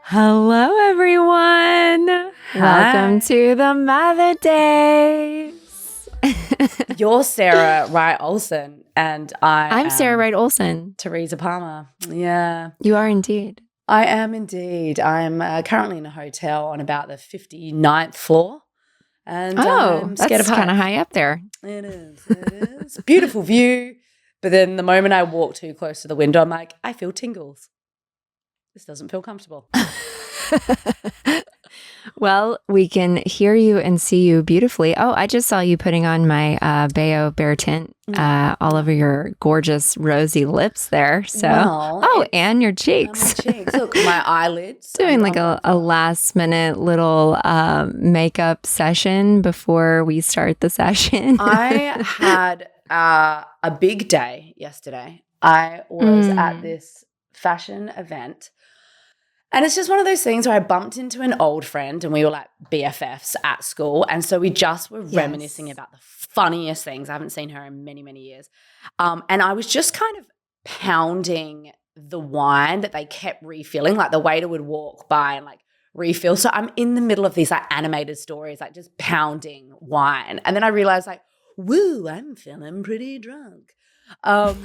Hello, everyone. Welcome to the Mother Days. You're Sarah Wright Olsen, and I'm Sarah Wright Olsen. Teresa Palmer. Yeah. You are indeed. I am indeed. I'm currently in a hotel on about the 59th floor. And I'm scared that's kind of high up there. It is. Beautiful view. But then the moment I walk too close to the window, I'm like, I feel tingles. This doesn't feel comfortable. Well, we can hear you and see you beautifully. Oh, I just saw you putting on my Bayo Bear tint all over your gorgeous rosy lips there. So, and your cheeks. My cheeks. Look, my eyelids. Doing like a last minute little makeup session before we start the session. I had a big day yesterday. I was at this fashion event. And it's just one of those things where I bumped into an old friend and we were like BFFs at school. And so we just were reminiscing about the funniest things. I haven't seen her in many, many years. And I was just kind of pounding the wine that they kept refilling. Like the waiter would walk by and like refill. So I'm in the middle of these like animated stories, like just pounding wine. And then I realized like, woo, I'm feeling pretty drunk. But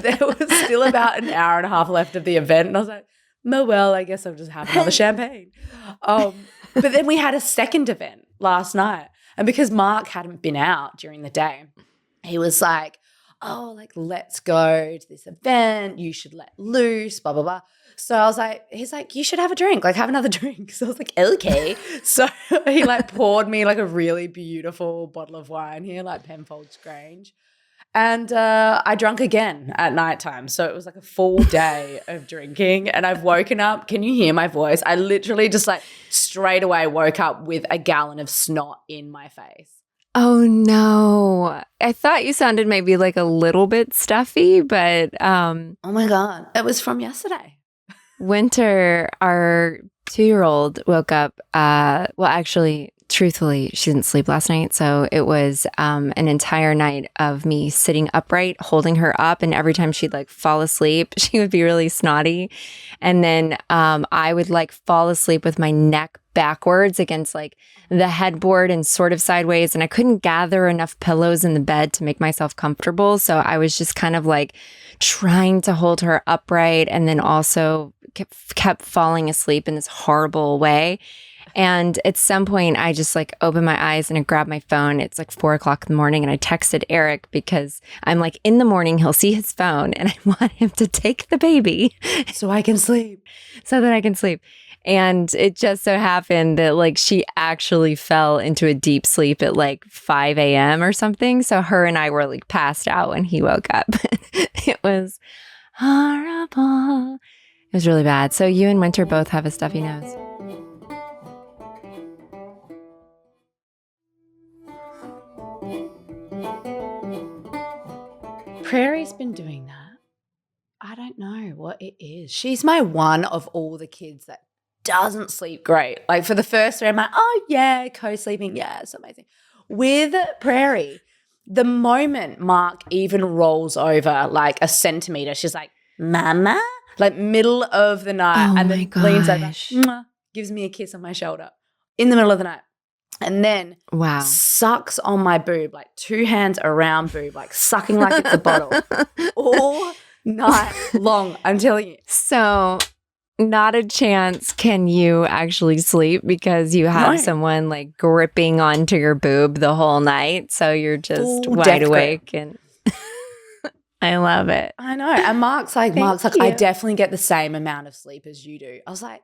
there was still about an hour and a half left of the event. And I was like, well, I guess I'll just have another champagne. But then we had a second event last night. And because Mark hadn't been out during the day, he was like, let's go to this event. You should let loose, blah, blah, blah. So I was like, he's like, you should have a drink, like have another drink. So I was like, okay. So he like poured me like a really beautiful bottle of wine here, like Penfolds Grange. And I drank again at nighttime. So it was like a full day of drinking. And I've woken up. Can you hear my voice? I literally just like straight away woke up with a gallon of snot in my face. Oh, no. I thought you sounded maybe like a little bit stuffy, but oh, my God. It was from yesterday. Winter, our 2-year-old, woke up. Actually, truthfully, she didn't sleep last night. So it was an entire night of me sitting upright, holding her up. And every time she'd like fall asleep, she would be really snotty. And then I would like fall asleep with my neck backwards against like the headboard and sort of sideways. And I couldn't gather enough pillows in the bed to make myself comfortable. So I was just kind of like trying to hold her upright and then also kept falling asleep in this horrible way. And at some point, I just like opened my eyes and I grabbed my phone. It's like 4:00 in the morning. And I texted Eric because I'm like, in the morning, he'll see his phone and I want him to take the baby so I can sleep. So that I can sleep. And it just so happened that like she actually fell into a deep sleep at like 5 a.m. or something. So her and I were like passed out when he woke up. It was horrible. It was really bad. So you and Winter both have a stuffy nose. Prairie's been doing that. I don't know what it is. She's my one of all the kids that doesn't sleep great. Like for the first 3, I'm like, oh yeah, co-sleeping. Yeah, it's amazing. With Prairie, the moment Mark even rolls over like a centimeter, she's like, mama, like middle of the night. And then leans over, gives me a kiss on my shoulder in the middle of the night. And then sucks on my boob, like 2 hands around boob, like sucking like it's a bottle all night long, I'm telling you. So not a chance can you actually sleep because you have someone like gripping onto your boob the whole night. So you're just wide awake and I love it. I know. And Mark's like, I definitely get the same amount of sleep as you do. I was like,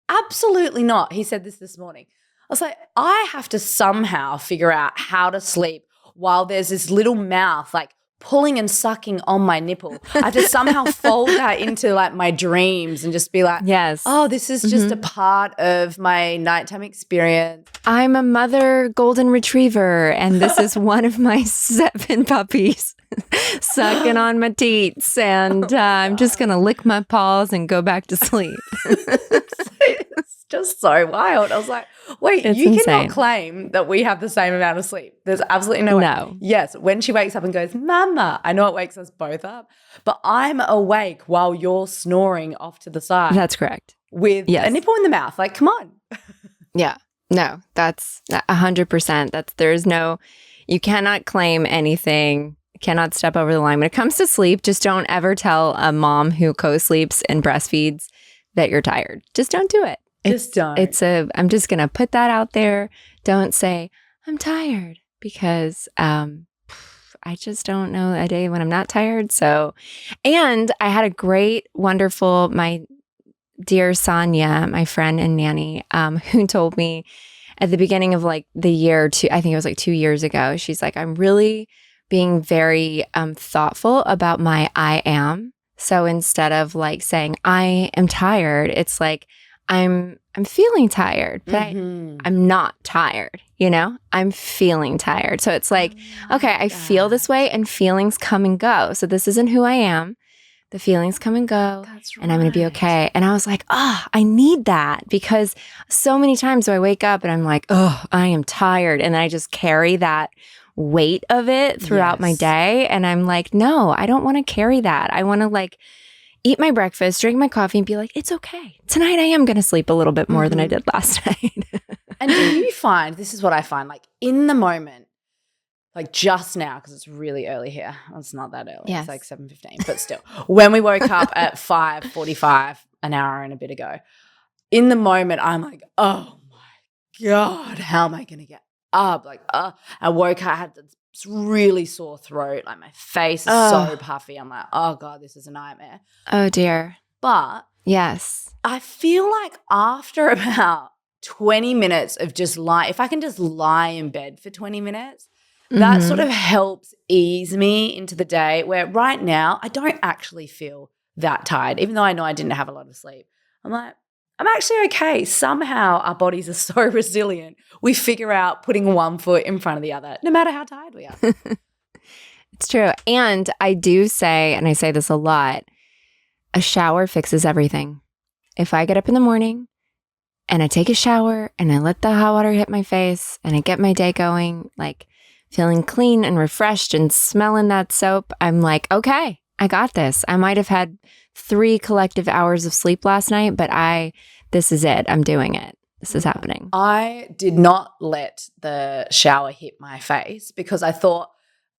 absolutely not. He said this morning. I was like, I have to somehow figure out how to sleep while there's this little mouth like pulling and sucking on my nipple. I have to somehow fold that into like my dreams and just be like, yes, oh, this is just a part of my nighttime experience. I'm a mother golden retriever and this is one of my 7 puppies sucking on my teats and I'm just going to lick my paws and go back to sleep. just so wild. I was like, wait, It's you insane. cannot claim that we have the same amount of sleep. There's absolutely no way. No. Yes, when she wakes up and goes, Mama, I know it wakes us both up, but I'm awake while you're snoring off to the side. That's correct. With a nipple in the mouth. Like, come on. Yeah. No, that's 100%. You cannot claim anything, cannot step over the line. When it comes to sleep, just don't ever tell a mom who co-sleeps and breastfeeds that you're tired. Just don't do it. Don't. I'm just going to put that out there. Don't say, I'm tired, because I just don't know a day when I'm not tired. So, and I had a great, wonderful, my dear Sonia, my friend and nanny, who told me at the beginning of like the year, I think it was like 2 years ago, she's like, I'm really being very thoughtful about my I am. So instead of like saying I am tired, it's like I'm feeling tired, but I'm not tired, I'm feeling tired. So it's like, okay, I feel this way and feelings come and go. So this isn't who I am. The feelings come and go, and I'm going to be okay. And I was like, I need that, because so many times do I wake up and I'm like, I am tired. And then I just carry that weight of it throughout my day. And I'm like, no, I don't want to carry that. I want to like eat my breakfast, drink my coffee, and be like, it's okay. Tonight I am going to sleep a little bit more than I did last night. And do you find, this is what I find, like in the moment, like just now, because it's really early here. Well, it's not that early. Yes. It's like 7:15, but still. When we woke up at 5:45, an hour and a bit ago, in the moment, I'm like, oh my God, how am I going to get up? Like, I woke up, I had this really sore throat. Like my face is so puffy. I'm like, oh God, this is a nightmare. Oh dear. But yes, I feel like after about 20 minutes of just if I can just lie in bed for 20 minutes, that sort of helps ease me into the day, where right now I don't actually feel that tired, even though I know I didn't have a lot of sleep. I'm like, I'm actually okay. Somehow our bodies are so resilient. We figure out putting one foot in front of the other, no matter how tired we are. It's true. And I do say, and I say this a lot, a shower fixes everything. If I get up in the morning and I take a shower and I let the hot water hit my face and I get my day going, like feeling clean and refreshed and smelling that soap, I'm like, okay, I got this. I might have had 3 collective hours of sleep last night, but this is it. I'm doing it. This is happening. I did not let the shower hit my face because I thought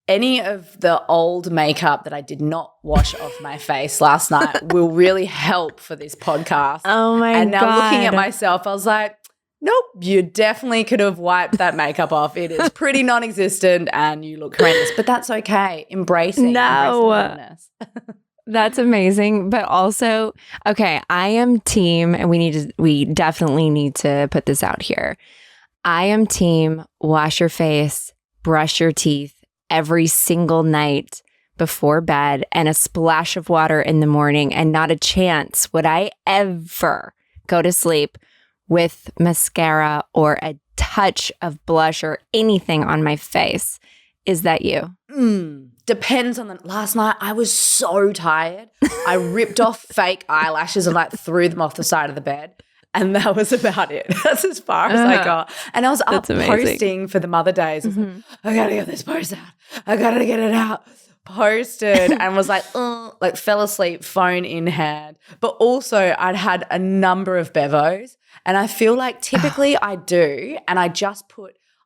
any of the old makeup that I did not wash off my face last night will really help for this podcast. Oh my God. And now looking at myself, I was like, nope, you definitely could have wiped that makeup off. It is pretty non-existent and you look horrendous, but that's okay. Embracing horrendous. That's amazing. But also, okay, I am team, and we definitely need to put this out here. I am team wash your face, brush your teeth every single night before bed, and a splash of water in the morning, and not a chance would I ever go to sleep with mascara or a touch of blush or anything on my face. Is that you? Depends on last night I was so tired. I ripped off fake eyelashes and like threw them off the side of the bed. And that was about it. That's as far as I got. And I was up posting for the Mother Days. I got to get this post out. I got to get it out. Posted and was like fell asleep, phone in hand. But also I'd had a number of bevos, and I feel like typically I do, and I just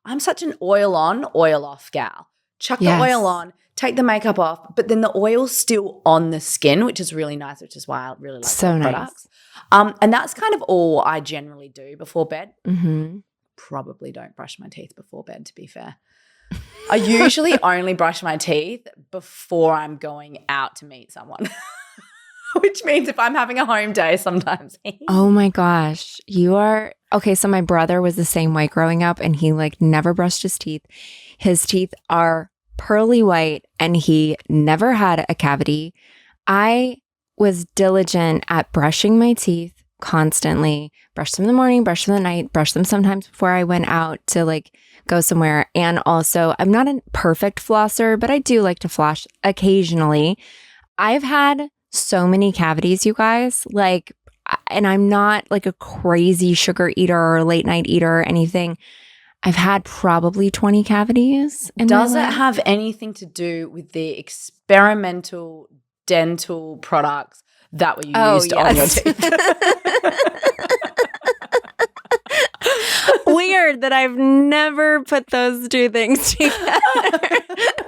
I'm such an oil on, oil off gal. Chuck the oil on, take the makeup off, but then the oil's still on the skin, which is really nice, which is why I really like the products. And that's kind of all I generally do before bed. Probably don't brush my teeth before bed, to be fair. I usually only brush my teeth before I'm going out to meet someone, which means if I'm having a home day sometimes. Oh my gosh. You are – okay, so my brother was the same way growing up, and he like never brushed his teeth. His teeth are pearly white and he never had a cavity. I was diligent at brushing my teeth constantly, brush them in the morning, brush them at night, brush them sometimes before I went out to like go somewhere. And also, I'm not a perfect flosser, but I do like to floss occasionally. I've had so many cavities, you guys. Like, and I'm not like a crazy sugar eater or late night eater or anything. I've had probably 20 cavities. Does it have anything to do with the experimental dental products that were used on your teeth? Weird that I've never put those two things together.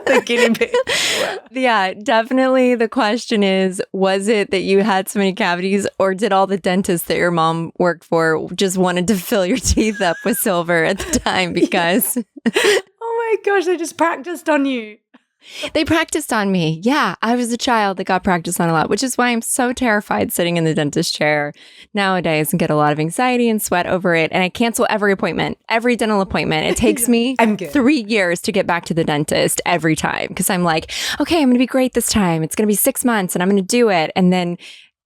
The guinea pig. Yeah, definitely the question is, was it that you had so many cavities, or did all the dentists that your mom worked for just wanted to fill your teeth up with silver at the time? Because oh my gosh, they just practiced on you. They practiced on me. Yeah, I was a child that got practiced on a lot, which is why I'm so terrified sitting in the dentist chair nowadays and get a lot of anxiety and sweat over it. And I cancel every appointment, every dental appointment. It takes me 3 years to get back to the dentist every time because I'm like, okay, I'm going to be great this time. It's going to be 6 months and I'm going to do it. And then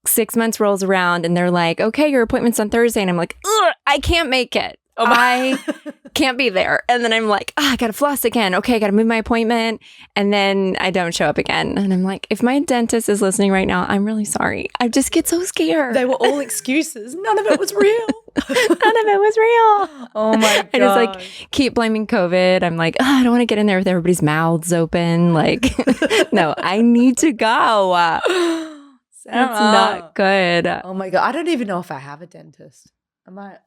6 months rolls around and they're like, okay, your appointment's on Thursday. And I'm like, ugh, I can't make it. I can't be there. And then I'm like, I got to floss again. Okay, I got to move my appointment. And then I don't show up again. And I'm like, if my dentist is listening right now, I'm really sorry. I just get so scared. They were all excuses. None of it was real. None of it was real. Oh my God. I just like keep blaming COVID. I'm like, I don't want to get in there with everybody's mouths open. Like, no, I need to go. It's not good. Oh my God. I don't even know if I have a dentist. I might.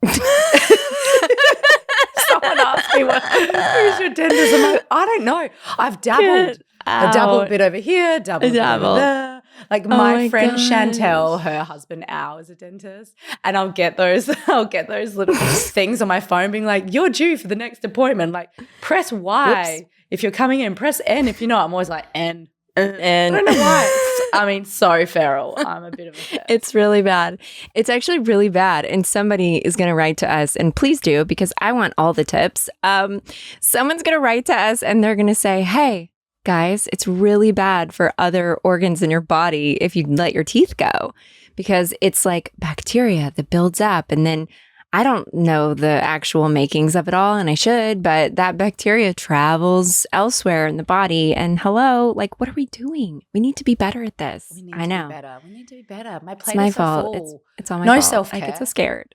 Someone asked me, who's your dentist? I'm like, I don't know. I've dabbled. I dabbled a bit over here, dabbled over there. Like my friend Chantel, her husband Al is a dentist, and I'll get those little things on my phone being like, you're due for the next appointment. Like press Y if you're coming in, press N if you're not. I'm always like N. And I don't know why. I mean, so feral. I'm a bit of a pest. It's really bad. It's actually really bad. And somebody is going to write to us, and please do, because I want all the tips. Someone's going to write to us and they're going to say, hey, guys, it's really bad for other organs in your body if you let your teeth go, because it's like bacteria that builds up. And then I don't know the actual makings of it all, and I should, but that bacteria travels elsewhere in the body. And hello, like, what are we doing? We need to be better at this. I know. We need to be better. My plate it's my is so fault. full. It's all my fault. No self-care. I get so scared.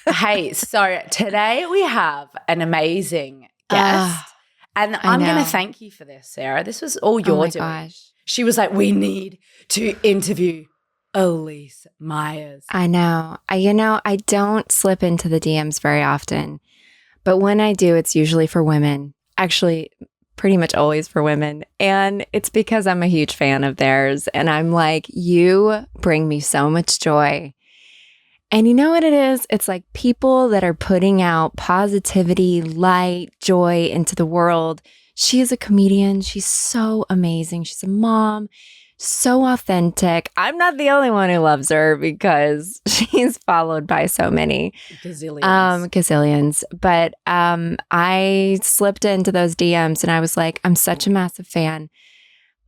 Hey, so today we have an amazing guest. And I'm going to thank you for this, Sarah. This was all you're doing. Gosh. She was like, we need to interview Elise Myers. I know. I don't slip into the DMs very often, but when I do, it's usually for women. Actually, pretty much always for women. And it's because I'm a huge fan of theirs. And I'm like, you bring me so much joy. And you know what it is? It's like people that are putting out positivity, light, joy into the world. She is a comedian. She's so amazing. She's a mom. So authentic. I'm not the only one who loves her because she's followed by so many. Gazillions. But I slipped into those DMs and I was like, I'm such a massive fan.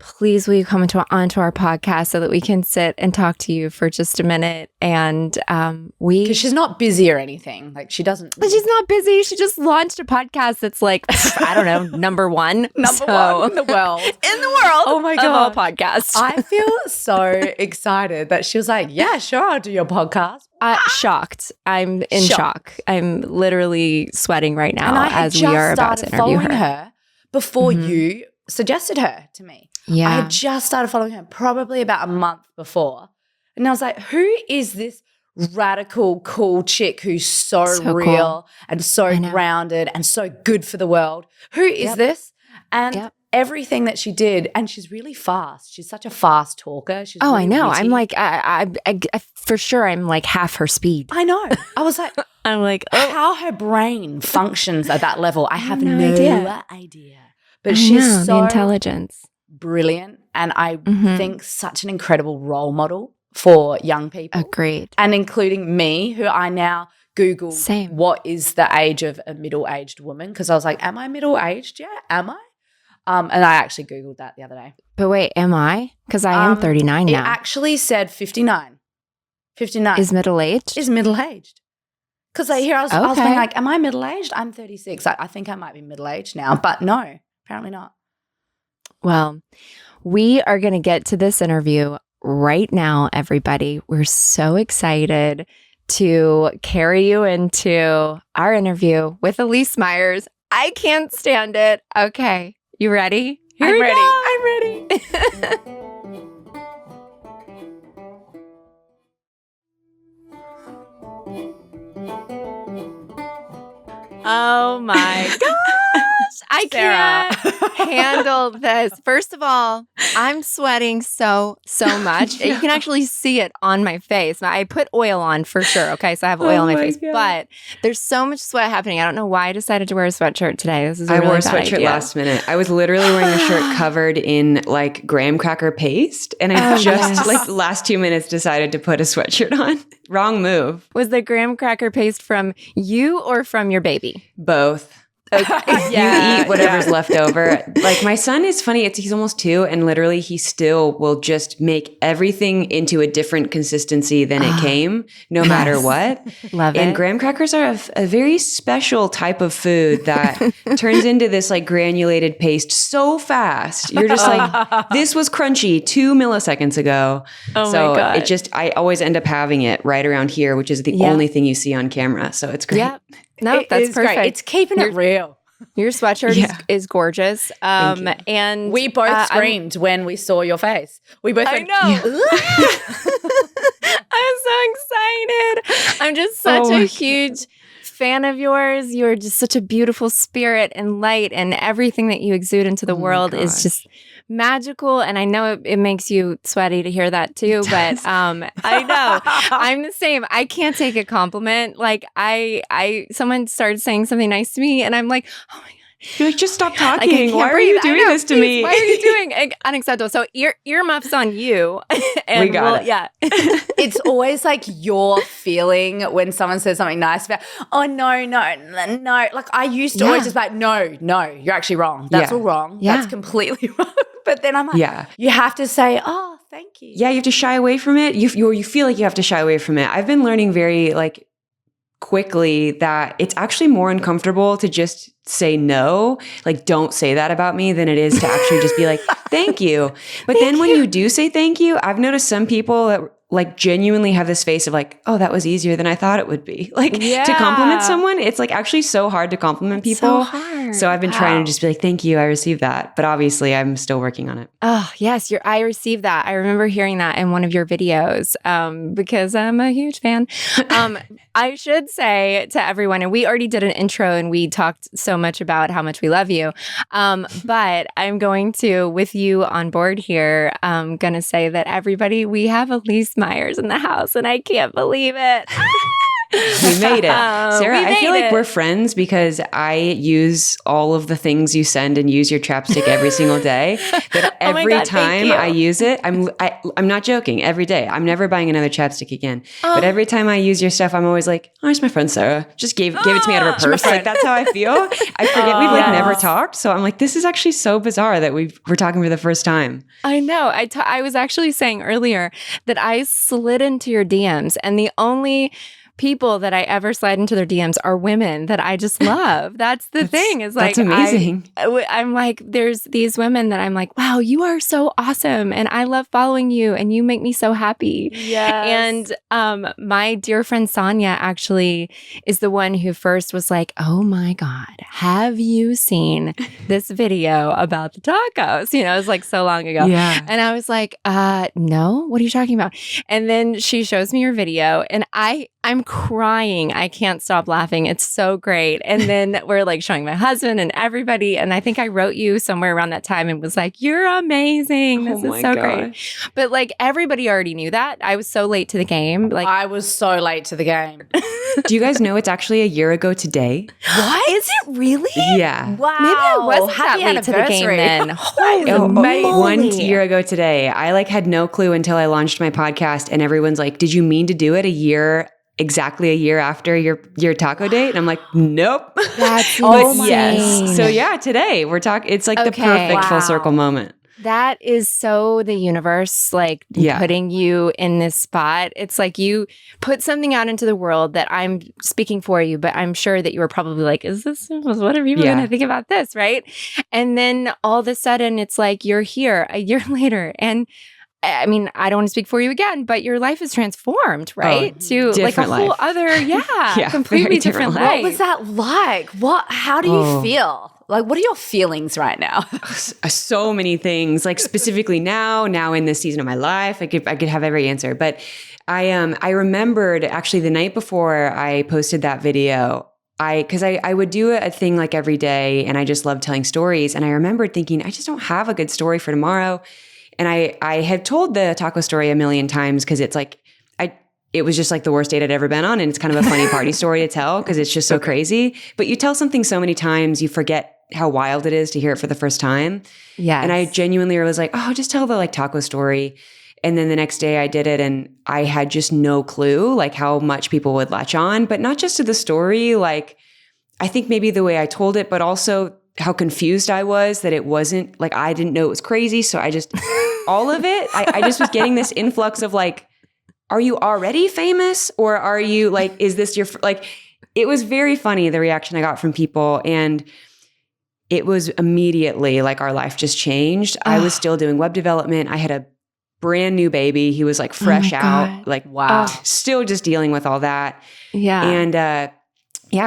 Please, will you come onto our podcast so that we can sit and talk to you for just a minute? And because she's not busy or anything. Like she doesn't. But she's not busy. She just launched a podcast that's like, I don't know, number one. Number one in the world. Oh my God. Of all podcasts. I feel so excited that she was like, yeah, sure, I'll do your podcast. Shocked. I'm in shock. I'm literally sweating right now as we are about to interview her. Before you suggested her to me. Yeah. I had just started following her probably about a month before. And I was like, who is this radical, cool chick who's so real cool. and so grounded and so good for the world? Who is this? And everything that she did, and she's really fast. She's such a fast talker. She's really I know. witty. I'm like, I for sure I'm like half her speed. I know. I was like, I'm like, how her brain functions at that level, I have no idea. But she's so the intelligence. Brilliant. And I think such an incredible role model for young people. Agreed. And including me, who I now Google what is the age of a middle-aged woman, because I was like, am I middle-aged yet? Am I? And I actually Googled that the other day. But wait, am I? Because I am 39 now. It actually said 59. 59. Is middle-aged? Is middle-aged. Because I was thinking like, am I middle-aged? I'm 36. I think I might be middle-aged now. But no, apparently not. Well, we are going to get to this interview right now, everybody. We're so excited to carry you into our interview with Elise Myers. I can't stand it. Okay, you ready? I'm ready. I'm ready. Oh my gosh. I can't handle this. First of all, I'm sweating so much. You can actually see it on my face. I put oil on for sure. Okay, so I have oil on my face. God. But there's so much sweat happening. I don't know why I decided to wear a sweatshirt today. This is a really wore a bad sweatshirt idea. last minute. I was literally wearing a shirt covered in like graham cracker paste, and I like last 2 minutes decided to put a sweatshirt on. Wrong move. Was the graham cracker paste from you or from your baby? Both. Okay. You eat whatever's left over. Like my son is funny. He's almost 2, and literally he still will just make everything into a different consistency than it came, no matter what. Love it. And graham crackers are a very special type of food that turns into this like granulated paste so fast. You're just like, this was crunchy 2 milliseconds ago. Oh so my God. I always end up having it right around here, which is the only thing you see on camera. So it's great. Yep. No, that's perfect. Great. It's keeping it real. Your sweatshirt is gorgeous. And we both screamed when we saw your face. We both went, I know. I'm so excited. I'm just such a huge fan of yours. You're just such a beautiful spirit and light, and everything that you exude into the world is just magical. And I know it makes you sweaty to hear that too, but I know I'm the same. I can't take a compliment. Like someone started saying something nice to me and I'm like, oh my God. You're like, just stop talking. Like, why are you doing this to me? Why are you doing unacceptable? So earmuffs on you. And we got it. Yeah. It's always like your feeling when someone says something nice about, oh, no. Like I used to always just like, no, you're actually wrong. That's all wrong. Yeah. That's completely wrong. But then I'm like, you have to say, oh, thank you. Yeah, you have to shy away from it. You feel like you have to shy away from it. I've been learning very like quickly that it's actually more uncomfortable to just say no, like don't say that about me, than it is to actually just be like, thank you. But then when you do say thank you, I've noticed some people that like genuinely have this face of like, oh, that was easier than I thought it would be. Like to compliment someone, it's like actually so hard to compliment people. So hard. So I've been trying to just be like, thank you, I received that. But obviously I'm still working on it. Oh, yes. I received that. I remember hearing that in one of your videos because I'm a huge fan. I should say to everyone, and we already did an intro and we talked so much about how much we love you. But I'm going to, with you on board here, I'm going to say that everybody, we have Elise Myers in the house and I can't believe it. We made it. Sarah, I feel like we're friends because I use all of the things you send and use your chapstick every single day. But every time I use it, I'm not joking, every day. I'm never buying another chapstick again. But every time I use your stuff, I'm always like, oh, it's my friend Sarah. Just gave it to me out of her purse. Like that's how I feel. I forget we've like never talked. So I'm like, this is actually so bizarre that we're talking for the first time. I know. I was actually saying earlier that I slid into your DMs and the only people that I ever slide into their DMs are women that I just love. That's the thing. Is like, that's amazing. I'm like, there's these women that I'm like, wow, you are so awesome. And I love following you and you make me so happy. Yes. And my dear friend Sonia actually is the one who first was like, oh my God, have you seen this video about the tacos? You know, it was like so long ago. Yeah. And I was like, no, what are you talking about? And then she shows me your video and I'm crying. I can't stop laughing. It's so great. And then we're like showing my husband and everybody. And I think I wrote you somewhere around that time and was like, you're amazing. This is so great. But like everybody already knew that. I was so late to the game. Like I was so late to the game. Do you guys know it's actually a year ago today? What? Is it really? Yeah. Wow. Maybe I wasn't Happy that late to the game then. Holy moly. 1 moly. year ago today. I like had no clue until I launched my podcast and everyone's like, did you mean to do it exactly a year after your taco date? And I'm like, nope. That's yes. So yeah, today we're talking, it's like the perfect full circle moment. That is so the universe, like putting you in this spot. It's like you put something out into the world that I'm speaking for you, but I'm sure that you were probably like, what are people going to think about this? Right. And then all of a sudden it's like, you're here a year later and I mean, I don't want to speak for you again, but your life is transformed, right? To like a whole life. other, completely different life. What was that like? How do you feel? Like, what are your feelings right now? So many things, like specifically now in this season of my life, I could have every answer. But I remembered actually the night before I posted that video, because I would do a thing like every day, and I just love telling stories. And I remembered thinking, I just don't have a good story for tomorrow. And I had told the taco story a million times because it's like, it was just like the worst date I'd ever been on. And it's kind of a funny party story to tell because it's just so crazy. But you tell something so many times, you forget how wild it is to hear it for the first time. Yeah. And I genuinely was like, oh, just tell the like taco story. And then the next day I did it, and I had just no clue like how much people would latch on, but not just to the story. Like, I think maybe the way I told it, but also how confused I was that it wasn't like, I didn't know it was crazy. So I just, all of it, I just was getting this influx of like, are you already famous? Or are you like, is this your, like, it was very funny, the reaction I got from people. And it was immediately like our life just changed. I was still doing web development. I had a brand new baby. He was like fresh out, like, wow, still just dealing with all that. Yeah. And,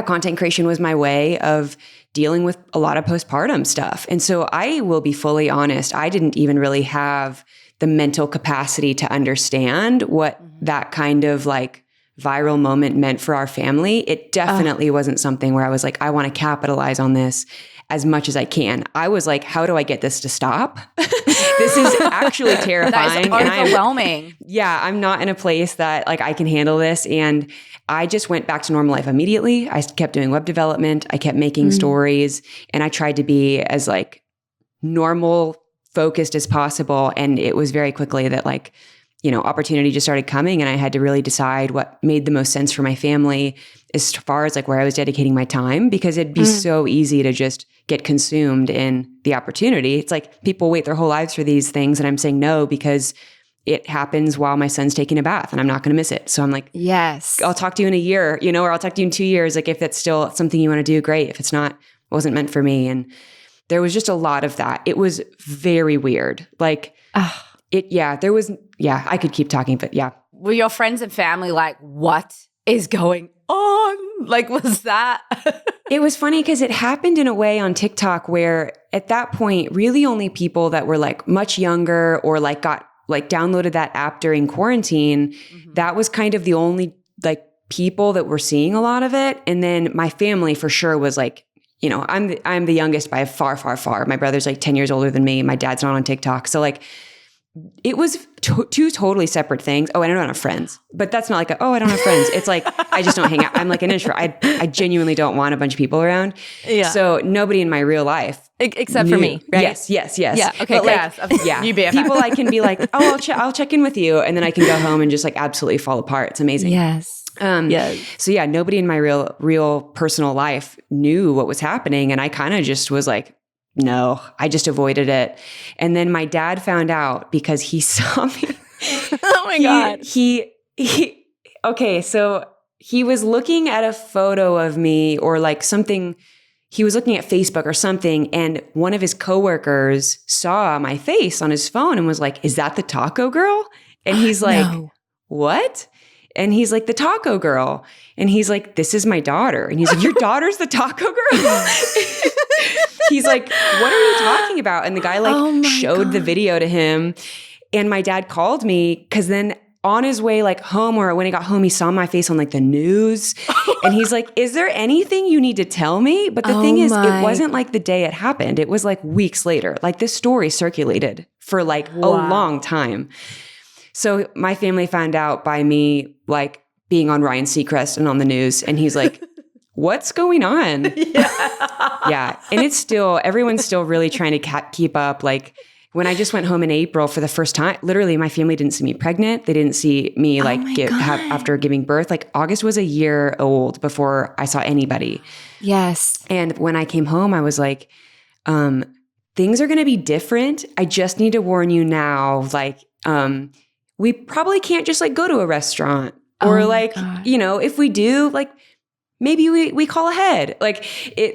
content creation was my way of dealing with a lot of postpartum stuff. And so I will be fully honest, I didn't even really have the mental capacity to understand what that kind of like viral moment meant for our family. It definitely wasn't something where I was like, I want to capitalize on this as much as I can. I was like, how do I get this to stop? This is actually terrifying. That is overwhelming. I'm not in a place that like I can handle this. And I just went back to normal life immediately. I kept doing web development. I kept making stories, and I tried to be as like normal focused as possible. And it was very quickly that like, opportunity just started coming, and I had to really decide what made the most sense for my family as far as like where I was dedicating my time, because it'd be so easy to just get consumed in the opportunity. It's like people wait their whole lives for these things, and I'm saying no because it happens while my son's taking a bath and I'm not going to miss it. So I'm like, yes, I'll talk to you in a year, or I'll talk to you in 2 years. Like if that's still something you want to do, great. If it's not, it wasn't meant for me. And there was just a lot of that. It was very weird. Like I could keep talking, but yeah. Were your friends and family like, what is going on? Like, was that? It was funny because it happened in a way on TikTok where at that point, really only people that were like much younger or like got like downloaded that app during quarantine, that was kind of the only like people that were seeing a lot of it. And then my family for sure was like, I'm the youngest by far, far, far. My brother's like 10 years older than me. My dad's not on TikTok. So like, it was two totally separate things. Oh, I don't have friends, but that's not like, I don't have friends. It's like, I just don't hang out. I'm like an introvert. I genuinely don't want a bunch of people around. Yeah. So nobody in my real life. Except for me, right? Yes. Yeah. Okay. You BFF. People I can be like, I'll check in with you. And then I can go home and just like absolutely fall apart. It's amazing. Yes. So yeah, nobody in my real personal life knew what was happening. And I kind of just was like, no, I just avoided it. And then my dad found out because he saw me. Oh my God. So he was looking at a photo of me or like something. He was looking at Facebook or something, and one of his coworkers saw my face on his phone and was like, is that the taco girl? And he's like, no. What? And he's like, the taco girl. And he's like, this is my daughter. And he's like, your daughter's the taco girl? He's like, what are you talking about? And the guy showed the video to him. And my dad called me because then on his way like home, or when he got home, he saw my face on like the news. And he's like, is there anything you need to tell me? But the thing is, it wasn't like the day it happened. It was like weeks later. Like this story circulated for like a long time. So my family found out by me like being on Ryan Seacrest and on the news. And he's like, what's going on? Yeah. And it's still, everyone's still really trying to keep up. Like when I just went home in April for the first time, literally my family didn't see me pregnant. They didn't see me like after giving birth. Like August was a year old before I saw anybody. Yes. And when I came home, I was like, things are going to be different. I just need to warn you now. Like, we probably can't just like go to a restaurant or if we do, like maybe we call ahead. Like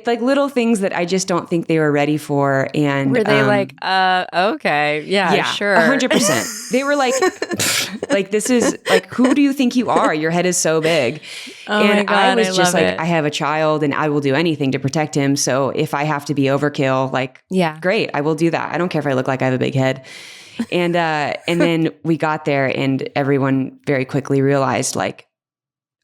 little things that I just don't think they were ready for. And were they okay, yeah, sure. 100%. They were like, this is like, who do you think you are? Your head is so big. And my God, I was just like, it. I have a child and I will do anything to protect him. So if I have to be overkill, great, I will do that. I don't care if I look like I have a big head. And then we got there and everyone very quickly realized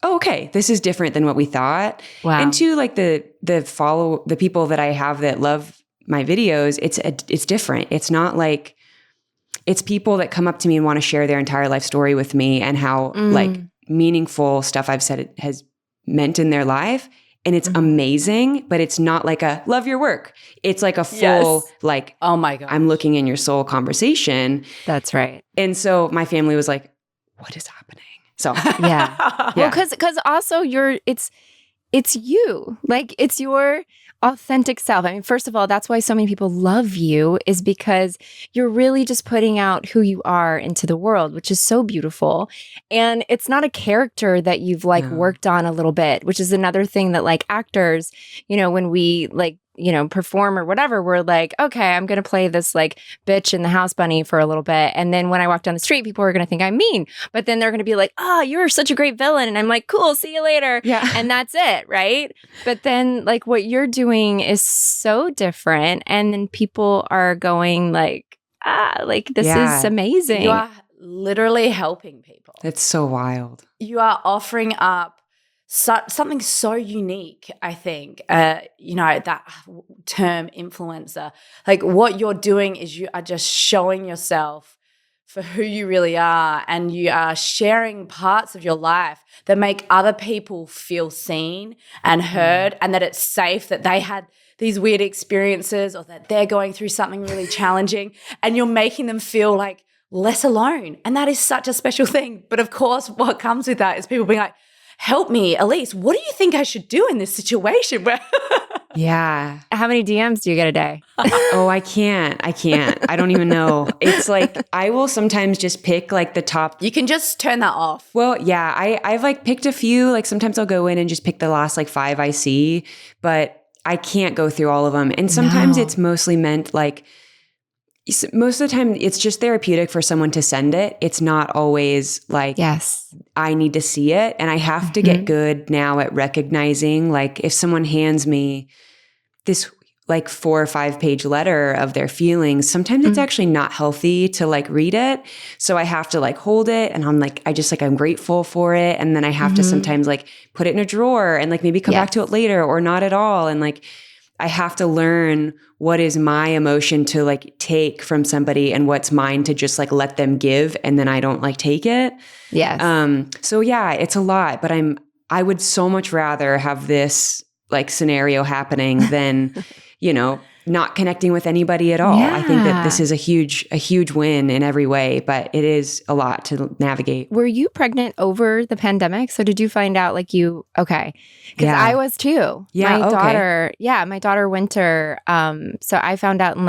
oh, okay, this is different than what we thought. Wow. And two, the people that I have that love my videos, it's different. It's not like, it's people that come up to me and want to share their entire life story with me and how meaningful stuff I've said has meant in their life. And it's amazing, but it's not like a love your work. It's like a full, oh my God, I'm looking in your soul conversation. That's right. And so my family was like, what is happening? So yeah. Well, because also it's you, it's your authentic self. I mean, first of all, that's why so many people love you, is because you're really just putting out who you are into the world, which is so beautiful. And it's not a character that you've worked on a little bit, which is another thing that actors, when we perform or whatever, we're like, okay, I'm going to play this bitch in the house bunny for a little bit. And then when I walk down the street, people are going to think I'm mean, but then they're going to be like, oh, you're such a great villain. And I'm like, cool, see you later. Yeah. And that's it. Right. But then what you're doing is so different. And then people are going this is amazing. You are literally helping people. It's so wild. You are offering up something so unique, I think, that term influencer. What you're doing is you are just showing yourself for who you really are, and you are sharing parts of your life that make other people feel seen and heard, and that it's safe, that they had these weird experiences or that they're going through something really challenging, and you're making them feel less alone. And that is such a special thing. But of course, what comes with that is people being like, help me, Elise, what do you think I should do in this situation? Yeah. How many DMs do you get a day? Oh, I can't. I don't even know. It's I will sometimes just pick the top. You can just turn that off. Well, yeah, I've picked a few. Sometimes I'll go in and just pick the last 5 I see, but I can't go through all of them. And sometimes it's mostly meant most of the time it's just therapeutic for someone to send it. It's not always yes, I need to see it. And I have to get good now at recognizing, if someone hands me this 4 or 5 page letter of their feelings, sometimes it's actually not healthy to read it. So I have to hold it, and I'm I'm grateful for it. And then I have to sometimes put it in a drawer and maybe come back to it later or not at all. And I have to learn what is my emotion to take from somebody and what's mine to just let them give, and then I don't take it. Yes. So yeah, it's a lot, but I would so much rather have this scenario happening than, not connecting with anybody at all. Yeah. I think that this is a huge win in every way, but it is a lot to navigate. Were you pregnant over the pandemic? So did you find out okay. Because I was too. Yeah. My daughter Winter. So I found out in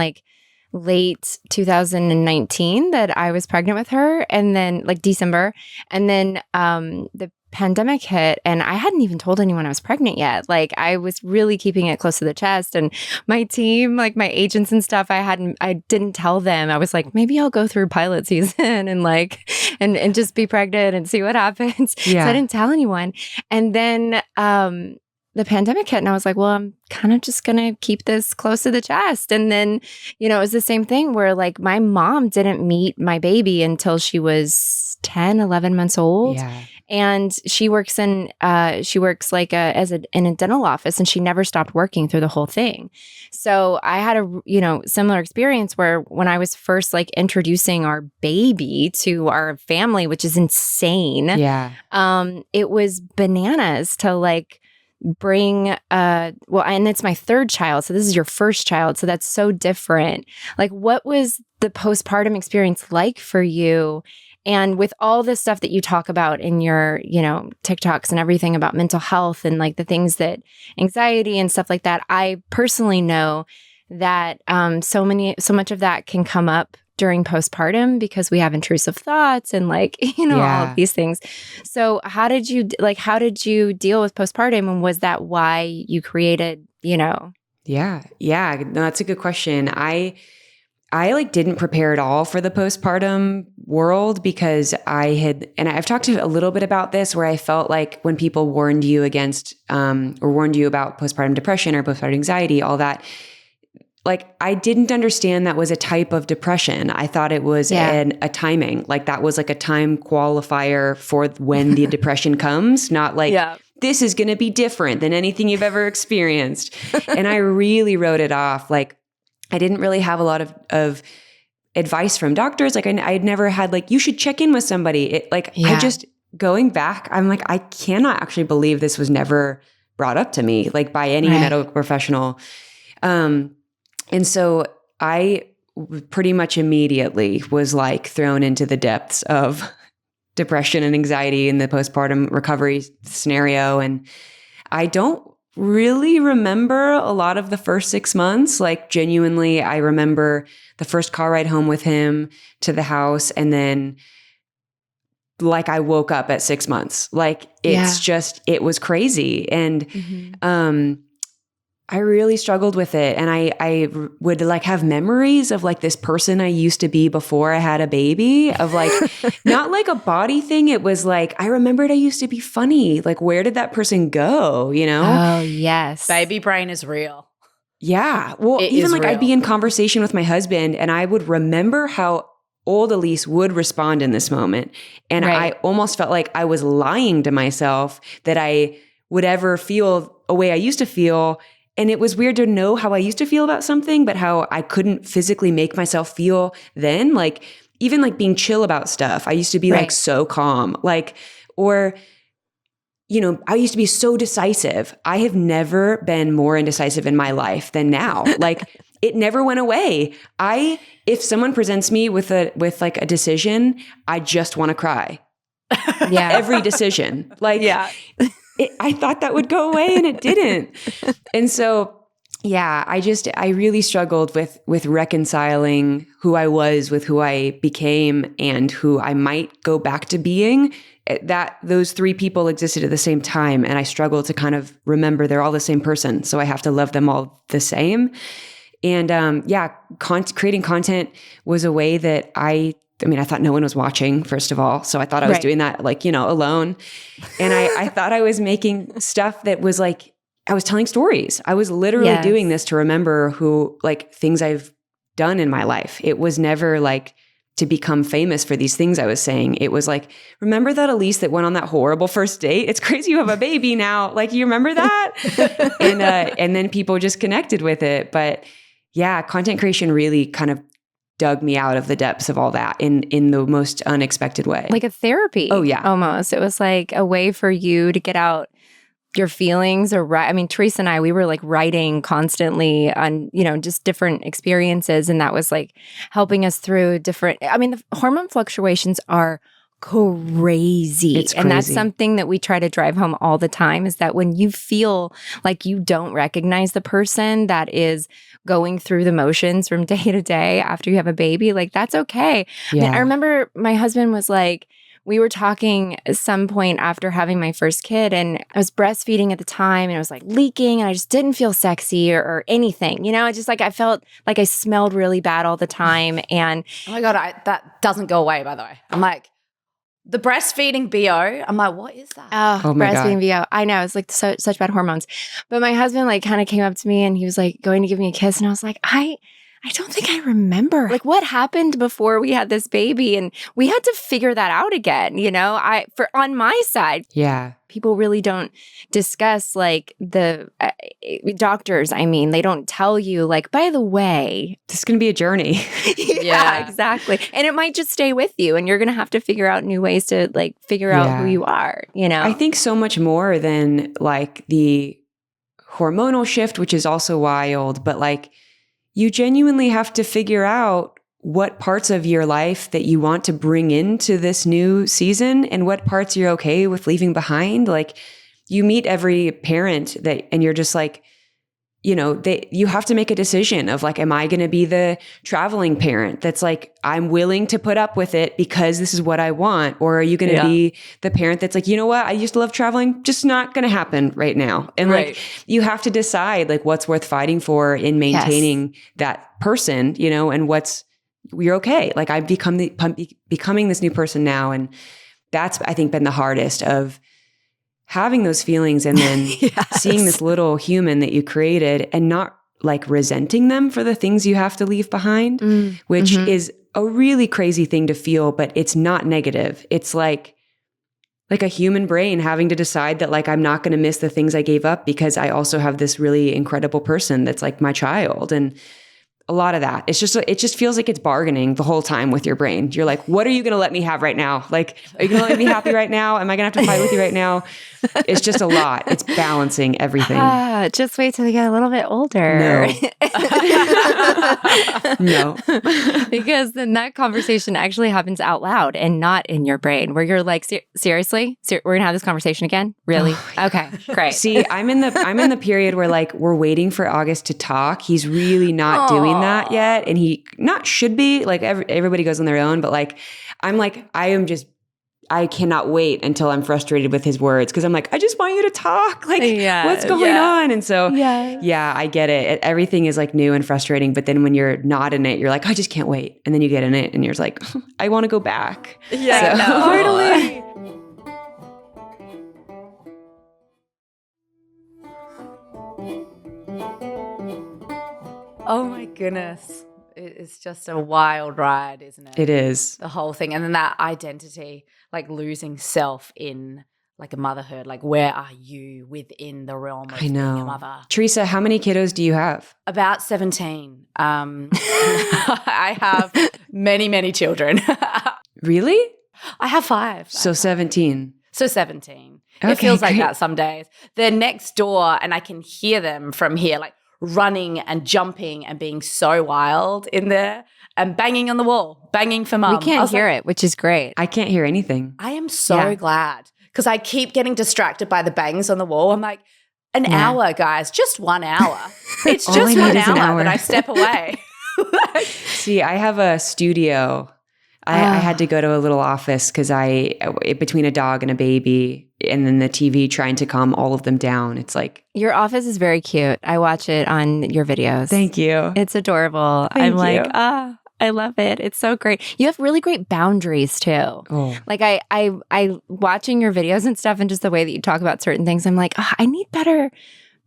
late 2019 that I was pregnant with her, and then December. And then the pandemic hit, and I hadn't even told anyone I was pregnant yet. I was really keeping it close to the chest, and my team, my agents and stuff, I didn't tell them. I was maybe I'll go through pilot season and and just be pregnant and see what happens. Yeah. So I didn't tell anyone. And then the pandemic hit, and I was well, I'm kind of just going to keep this close to the chest. And then, it was the same thing where my mom didn't meet my baby until she was 10, 11 months old. Yeah. And she works in a dental office, and she never stopped working through the whole thing. So I had a similar experience where when I was first introducing our baby to our family, which is insane. Yeah. It was bananas to bring and it's my third child, so this is your first child, so that's so different. What was the postpartum experience like for you? And with all this stuff that you talk about in your, TikToks and everything about mental health and the things that anxiety and stuff like that, I personally know that so much of that can come up during postpartum because we have intrusive thoughts and like, all of these things. So how did you deal with postpartum, and was that why you created, Yeah. No, that's a good question. I like didn't prepare at all for the postpartum world because and I've talked to a little bit about this, where I felt like when people warned you against, or warned you about postpartum depression or postpartum anxiety, all that, like I didn't understand that was a type of depression. I thought it was a timing, like that was like a time qualifier for when the depression comes, not like this is going to be different than anything you've ever experienced. And I really wrote it off. Like I didn't really have a lot of advice from doctors. Like I'd never had like, you should check in with somebody. I just, going back, I'm like, I cannot actually believe this was never brought up to me, like by any medical professional. And so I pretty much immediately was like thrown into the depths of depression and anxiety in the postpartum recovery scenario. And I don't really remember a lot of the first 6 months. Like genuinely, I remember the first car ride home with him to the house. And then like I woke up at 6 months. Like it's just, it was crazy. And, I really struggled with it. And I would like have memories of like this person I used to be before I had a baby, of like, not like a body thing. It was like, I remembered I used to be funny. Like, where did that person go? Oh, yes. Baby brain is real. Yeah. Well, even like real. I'd be in conversation with my husband and I would remember how old Elyse would respond in this moment. And I almost felt like I was lying to myself that I would ever feel a way I used to feel. And it was weird to know how I used to feel about something, but how I couldn't physically make myself feel then. Like even like being chill about stuff. I used to be like so calm, like, or, I used to be so decisive. I have never been more indecisive in my life than now. Like it never went away. If someone presents me with like a decision, I just want to cry. Yeah. Every decision. Like, I thought that would go away and it didn't. And so, I really struggled with reconciling who I was with who I became and who I might go back to being. That those three people existed at the same time. And I struggled to kind of remember they're all the same person. So I have to love them all the same. And creating content was a way that I thought no one was watching, first of all. So I thought I was doing that like, alone. And I thought I was making stuff that was like, I was telling stories. I was literally doing this to remember things I've done in my life. It was never like to become famous for these things I was saying. It was like, remember that Elyse that went on that horrible first date? It's crazy you have a baby now. Like, you remember that? And then people just connected with it. But yeah, content creation really kind of dug me out of the depths of all that in the most unexpected way. Like a therapy. Oh, yeah. Almost. It was like a way for you to get out your feelings Teresa and I, we were like writing constantly on, just different experiences. And that was like helping us through the hormone fluctuations are crazy. It's crazy. And that's something that we try to drive home all the time, is that when you feel like you don't recognize the person that is going through the motions from day to day after you have a baby, like that's okay. Yeah. I remember my husband was like, we were talking at some point after having my first kid, and I was breastfeeding at the time and it was like leaking and I just didn't feel sexy or anything, It's just like I felt like I smelled really bad all the time. And oh my God, that doesn't go away, by the way. I'm like, the breastfeeding BO. I'm like, what is that? Oh my breastfeeding BO. I know, it's like such bad hormones. But my husband like kind of came up to me and he was like going to give me a kiss, and I was like, I don't think I remember like what happened before we had this baby, and we had to figure that out again. On my side, people really don't discuss like the doctors. They don't tell you like, by the way, this is going to be a journey. Yeah, exactly. And it might just stay with you, and you're going to have to figure out new ways to like figure out who you are. I think so much more than like the hormonal shift, which is also wild, but like, you genuinely have to figure out what parts of your life that you want to bring into this new season and what parts you're okay with leaving behind. Like you meet every parent and you're just like, you have to make a decision of like, am I going to be the traveling parent that's like, I'm willing to put up with it because this is what I want? Or are you going to be the parent that's like, you know what? I used to love traveling, just not going to happen right now. And like, you have to decide like what's worth fighting for in maintaining that person, and you're okay. Like I've becoming this new person now. And that's, I think, been the hardest of having those feelings and then seeing this little human that you created and not like resenting them for the things you have to leave behind, which is a really crazy thing to feel, but it's not negative. It's like a human brain having to decide that like, I'm not going to miss the things I gave up because I also have this really incredible person that's like my child. And a lot of that. It just feels like it's bargaining the whole time with your brain. You're like, what are you going to let me have right now? Like, are you going to let me be happy right now? Am I going to have to fight with you right now? It's just a lot. It's balancing everything. Just wait till they get a little bit older. No. Because then that conversation actually happens out loud and not in your brain where you're like, seriously? We're going to have this conversation again? Really? Okay, great. See, I'm in the period where like we're waiting for August to talk. He's really not doing that yet. And he not should be like everybody goes on their own, but like, I'm like, I cannot wait until I'm frustrated with his words. Cause I'm like, I just want you to talk. Like what's going on? And so, I get it. Everything is like new and frustrating. But then when you're not in it, you're like, I just can't wait. And then you get in it and you're like, I want to go back. Yeah, totally. Oh my goodness. It's just a wild ride, isn't it? It is. The whole thing. And then that identity, like losing self in like a motherhood. Like where are you within the realm of being a mother? Teresa, how many kiddos do you have? About 17. I have many, many children. Really? I have 5. So 17. So 17. Okay, it feels like great. that some days. They're next door and I can hear them from here, like running and jumping and being so wild in there and banging on the wall, banging for mum. We can't hear it, which is great. I can't hear anything. I am so glad because I keep getting distracted by the bangs on the wall. I'm like, an hour, guys, just 1 hour. It's just 1 hour that I step away. See, I have a studio. I had to go to a little office because between a dog and a baby and then the TV trying to calm all of them down. It's like. Your office is very cute. I watch it on your videos. Thank you. It's adorable. Thank I'm you. like, I love it. It's so great. You have really great boundaries too. Oh. Like I watching your videos and stuff and just the way that you talk about certain things, I'm like, I need better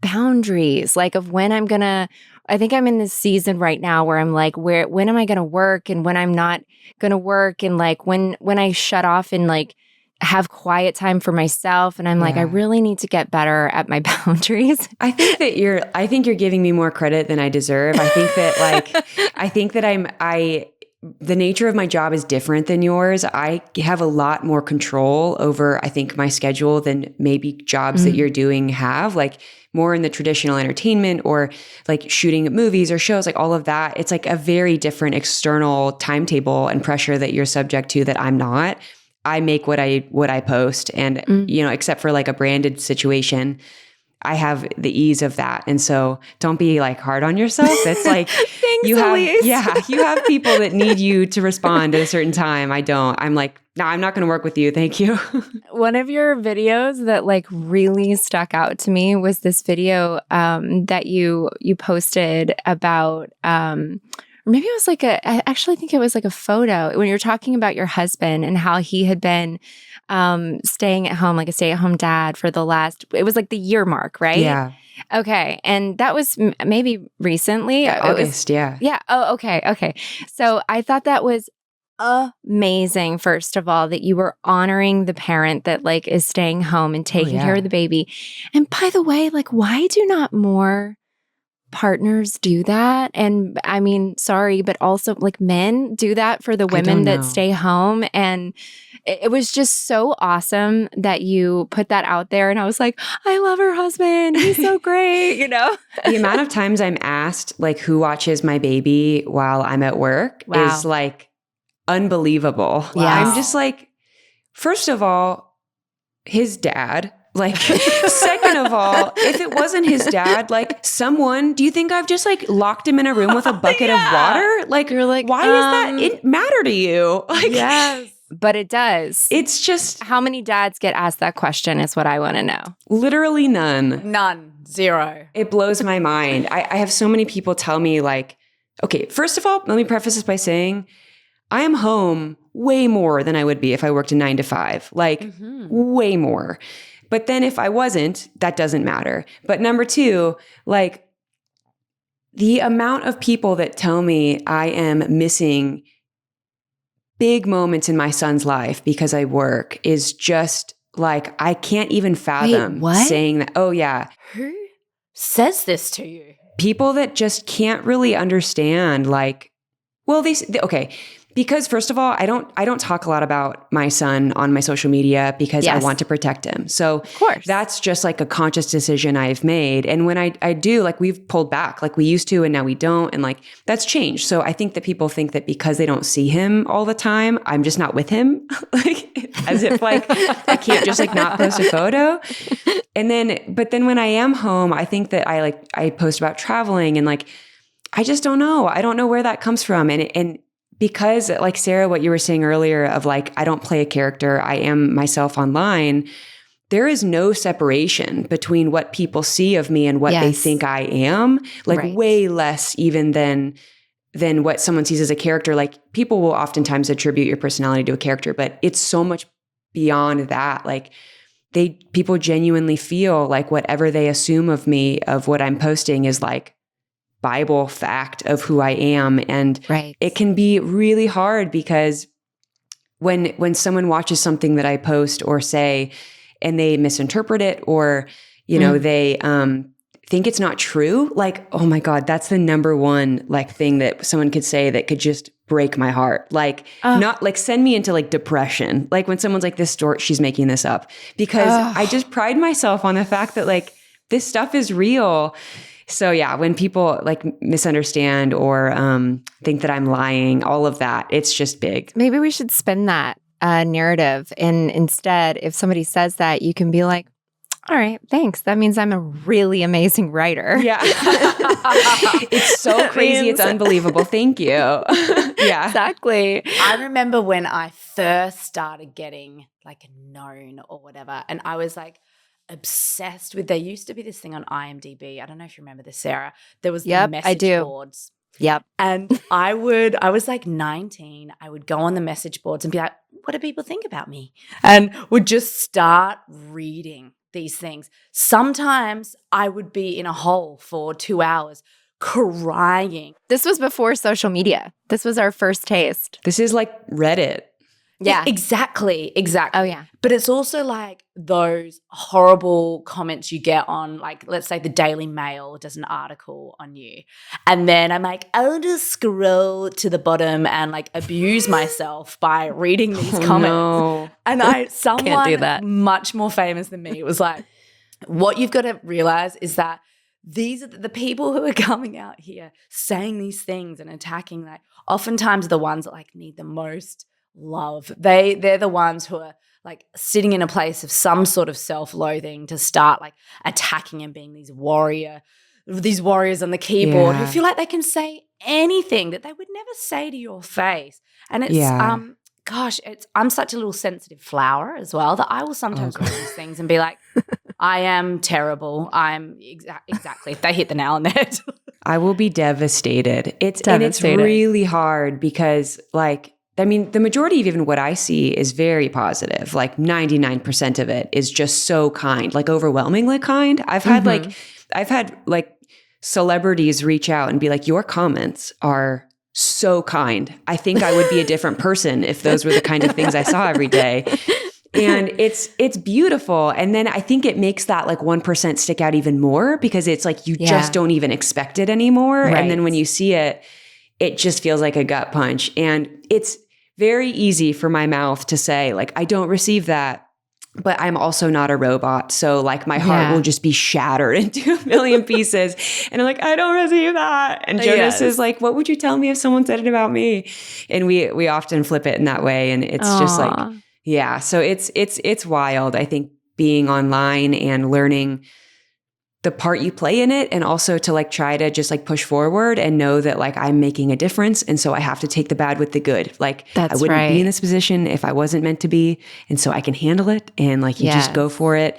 boundaries. Like of when I'm gonna, I think I'm in this season right now where I'm like, when am I gonna work and when I'm not gonna work and like when I shut off and like have quiet time for myself. And I'm like, I really need to get better at my boundaries. I think you're giving me more credit than I deserve. I think that the nature of my job is different than yours. I have a lot more control over, I think, my schedule than maybe jobs that you're doing have, like more in the traditional entertainment or like shooting movies or shows, like all of that. It's like a very different external timetable and pressure that you're subject to that I'm not. I make what I post and, except for like a branded situation, I have the ease of that. And so don't be like hard on yourself. It's like Thanks, you have, Elyse. you have people that need you to respond at a certain time. I don't. I'm like, no, I'm not going to work with you. Thank you. One of your videos that like really stuck out to me was this video that you posted about or maybe it was like I actually think it was like a photo when you're talking about your husband and how he had been staying at home, like a stay-at-home dad for it was like the year mark, right? Yeah. Okay. And that was maybe recently. August, yeah. Yeah. Oh, okay. Okay. So I thought that was amazing, first of all, that you were honoring the parent that like is staying home and taking care of the baby. And by the way, like, why do not more partners do that? And I mean, sorry, but also like men do that for the women that stay home. And it was just so awesome that you put that out there. And I was like, I love her husband. He's so great, The amount of times I'm asked like who watches my baby while I'm at work is like unbelievable. Yes. I'm just like, first of all, his dad Like, second of all, if it wasn't his dad, like do you think I've just like locked him in a room with a bucket of water? Like, you're like, why does that it matter to you? Like, yes. But it does. It's just, how many dads get asked that question is what I want to know. Literally none. None. Zero. It blows my mind. I have so many people tell me like, okay, first of all, let me preface this by saying I am home way more than I would be if I worked a 9 to 5, like way more. But then if I wasn't, that doesn't matter. But number two, like the amount of people that tell me I am missing big moments in my son's life because I work is just like, I can't even fathom saying that. Oh yeah. Who says this to you? People that just can't really understand, like, well, okay. Because first of all, I don't talk a lot about my son on my social media because I want to protect him. So of course, that's just like a conscious decision I've made. And when I do, like we've pulled back, like we used to and now we don't. And like that's changed. So I think that people think that because they don't see him all the time, I'm just not with him. Like as if like I can't just like not post a photo. But then when I am home, I think that I post about traveling and like, I just don't know. I don't know where that comes from. And because like Sarah, what you were saying earlier of like, I don't play a character, I am myself online. There is no separation between what people see of me and what they think I am, like way less even than what someone sees as a character. Like people will oftentimes attribute your personality to a character, but it's so much beyond that. Like people genuinely feel like whatever they assume of me, of what I'm posting is like Bible fact of who I am. And it can be really hard because when someone watches something that I post or say, and they misinterpret it, or, you know, they think it's not true, like, oh my God, that's the number one like thing that someone could say that could just break my heart. Like not like send me into like depression. Like when someone's like, this story, she's making this up, because I just pride myself on the fact that like this stuff is real. So yeah, when people like misunderstand or think that I'm lying, all of that, it's just big. Maybe we should spin that narrative. And instead, if somebody says that, you can be like, all right, thanks. That means I'm a really amazing writer. Yeah. It's so crazy. It's unbelievable. Thank you. Yeah. Exactly. I remember when I first started getting like known or whatever, and I was like, obsessed with, there used to be this thing on IMDb. I don't know if you remember this, Sarah. There was the message boards. Yep. And I was like 19. I would go on the message boards and be like, what do people think about me? And would just start reading these things. Sometimes I would be in a hole for 2 hours crying. This was before social media. This was our first taste. This is like Reddit. Yeah, exactly. Oh, yeah. But it's also like those horrible comments you get on, like, let's say the Daily Mail does an article on you. And then I'm like, I'll just scroll to the bottom and like abuse myself by reading these comments. No. And someone Can't do that. much more famous than me was like, what you've got to realize is that these are the people who are coming out here saying these things and attacking, like oftentimes the ones that like need the most love. They're the ones who are like sitting in a place of some sort of self-loathing to start like attacking and being these warriors on the keyboard who feel like they can say anything that they would never say to your face. And it's I'm such a little sensitive flower as well that I will sometimes read these things and be like, I am terrible. I'm exactly. They hit the nail on the head. I will be devastated. And it's really hard because like, I mean, the majority of even what I see is very positive. Like 99% of it is just so kind, like overwhelmingly kind. I've had like celebrities reach out and be like, your comments are so kind. I think I would be a different person if those were the kind of things I saw every day. And it's beautiful. And then I think it makes that like 1% stick out even more because it's like you just don't even expect it anymore. Right. And then when you see it, it just feels like a gut punch. And it's very easy for my mouth to say, like, I don't receive that, but I'm also not a robot. So like my heart will just be shattered into a million pieces. And I'm like, I don't receive that. And Jonas is like, what would you tell me if someone said it about me? And we often flip it in that way. And it's just like, yeah. So it's wild. I think being online and learning the part you play in it, and also to like try to just like push forward and know that like I'm making a difference. And so I have to take the bad with the good. Like I wouldn't be in this position if I wasn't meant to be. And so I can handle it, and like you just go for it.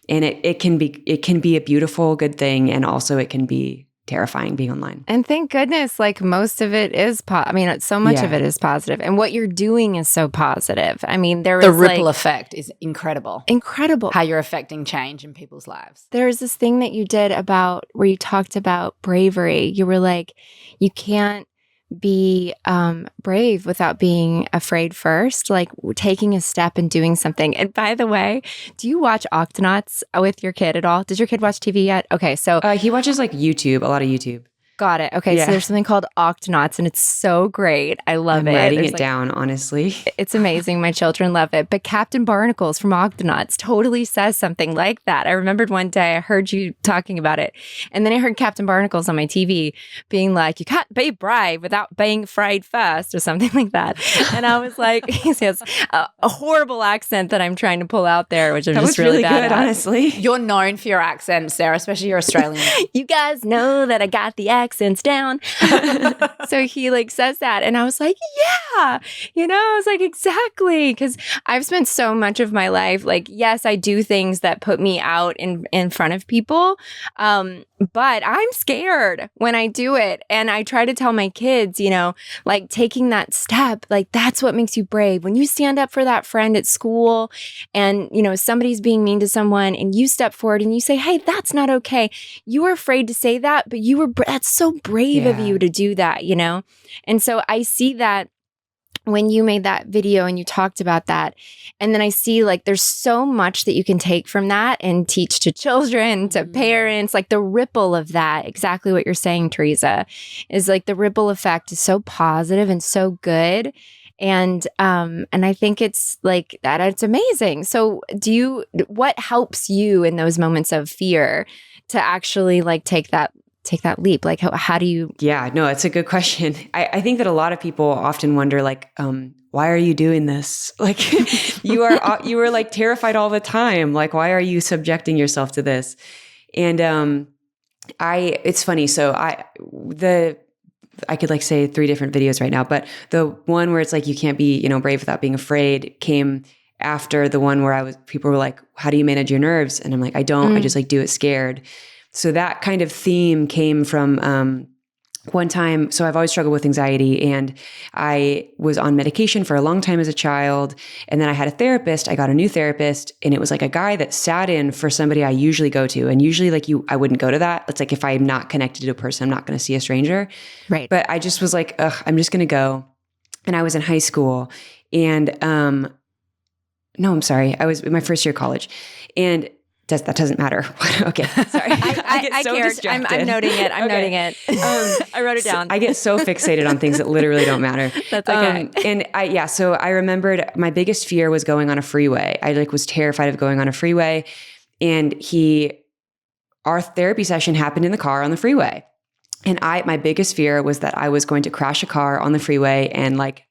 And it can be a beautiful, good thing. And also it can be terrifying being online. And thank goodness, like most of it is, so much of it is positive. And what you're doing is so positive. I mean, the ripple effect is incredible. Incredible. How you're affecting change in people's lives. There's this thing that you did where you talked about bravery. You were like, you can't be brave without being afraid first, like taking a step and doing something. And by the way, do you watch Octonauts with your kid at all? Does your kid watch TV yet? Okay, so he watches like YouTube, a lot of YouTube. Got it. Okay, so there's something called Octonauts, and it's so great. I love it. I'm writing it down, honestly. It's amazing. My children love it. But Captain Barnacles from Octonauts totally says something like that. I remembered one day I heard you talking about it, and then I heard Captain Barnacles on my TV being like, you can't be brave without being afraid first, or something like that. And I was like, he has a horrible accent that I'm trying to pull out there, which I'm just really bad good, at. Honestly. You're known for your accent, Sarah, especially your Australian. You guys know that I got the accents down. So he like says that, and I was like, yeah, I was like, exactly, because I've spent so much of my life like, yes, I do things that put me out in front of people, but I'm scared when I do it. And I try to tell my kids, like taking that step, like that's what makes you brave. When you stand up for that friend at school and, somebody's being mean to someone and you step forward and you say, hey, that's not okay. You were afraid to say that, but that's so brave of you to do that, And so I see that when you made that video and you talked about that, and then I see like there's so much that you can take from that and teach to children, to parents, like the ripple of that, exactly what you're saying, Teresa, is like the ripple effect is so positive and so good. And I think it's like that, it's amazing. So what helps you in those moments of fear to actually like take that leap? Like how do you? Yeah, no, it's a good question. I think that a lot of people often wonder like, why are you doing this? Like you are like terrified all the time. Like, why are you subjecting yourself to this? And it's funny. So I could like say 3 different videos right now, but the one where it's like, you can't be, brave without being afraid came after the one where people were like, how do you manage your nerves? And I'm like, I don't, I just like do it scared. So that kind of theme came from one time. So I've always struggled with anxiety, and I was on medication for a long time as a child. And then I had a therapist. I got a new therapist, and it was like a guy that sat in for somebody I usually go to. And usually like I wouldn't go to that. It's like, if I'm not connected to a person, I'm not going to see a stranger. Right. But I just was like, I'm just going to go. And I was in high school, and no, I'm sorry. I was in my first year of college, and that doesn't matter. Okay, sorry. I get so distracted. I'm noting it. I'm noting it. I wrote it down. I get so fixated on things that literally don't matter. That's okay. So I remembered my biggest fear was going on a freeway. I was terrified of going on a freeway, and our therapy session happened in the car on the freeway. And my biggest fear was that I was going to crash a car on the freeway and like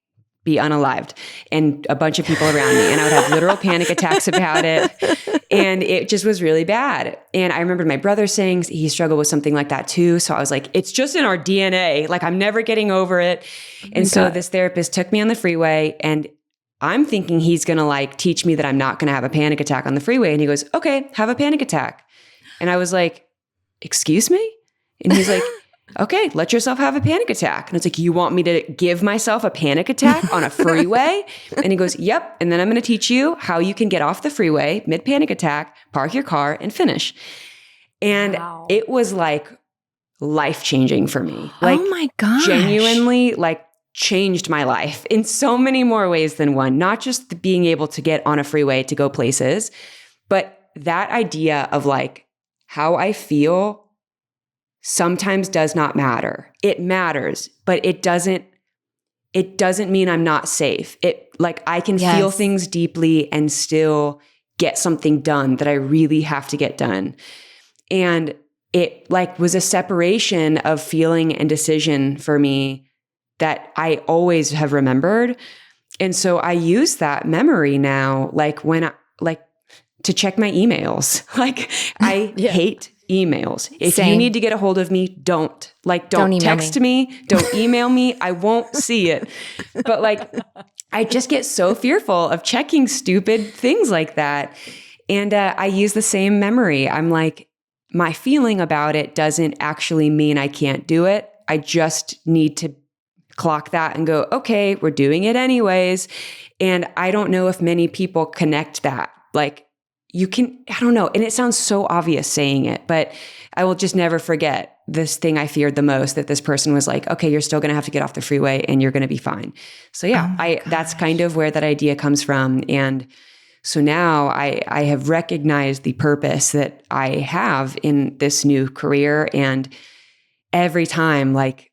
be unalived, and a bunch of people around me. And I would have literal panic attacks about it. And it just was really bad. And I remember my brother saying he struggled with something like that too. So I was like, it's just in our DNA. Like, I'm never getting over it. And so this therapist took me on the freeway, and I'm thinking he's going to like teach me that I'm not going to have a panic attack on the freeway. And he goes, okay, have a panic attack. And I was like, excuse me? And he's like, okay, let yourself have a panic attack. And it's like, you want me to give myself a panic attack on a freeway? And he goes, yep. And then I'm going to teach you how you can get off the freeway mid-panic attack, park your car, and finish. And it was like life-changing for me. Like, oh my gosh. Genuinely like changed my life in so many more ways than one. Not just being able to get on a freeway to go places, but that idea of like how I feel sometimes does not matter. It matters, but it doesn't mean I'm not safe. I can feel things deeply and still get something done that I really have to get done. And it was a separation of feeling and decision for me that I always have remembered. And so I use that memory now, to check my emails. Like I hate emails. If you need to get a hold of me, don't text me, don't email me. I won't see it. But like, I just get so fearful of checking stupid things like that. And I use the same memory. I'm like, my feeling about it doesn't actually mean I can't do it. I just need to clock that and go, okay, we're doing it anyways. And I don't know if many people connect that. Like you can, I don't know. And it sounds so obvious saying it, but I will just never forget this thing I feared the most, that this person was like, okay, you're still going to have to get off the freeway and you're going to be fine. So yeah, that's kind of where that idea comes from. And so now I have recognized the purpose that I have in this new career. And every time, like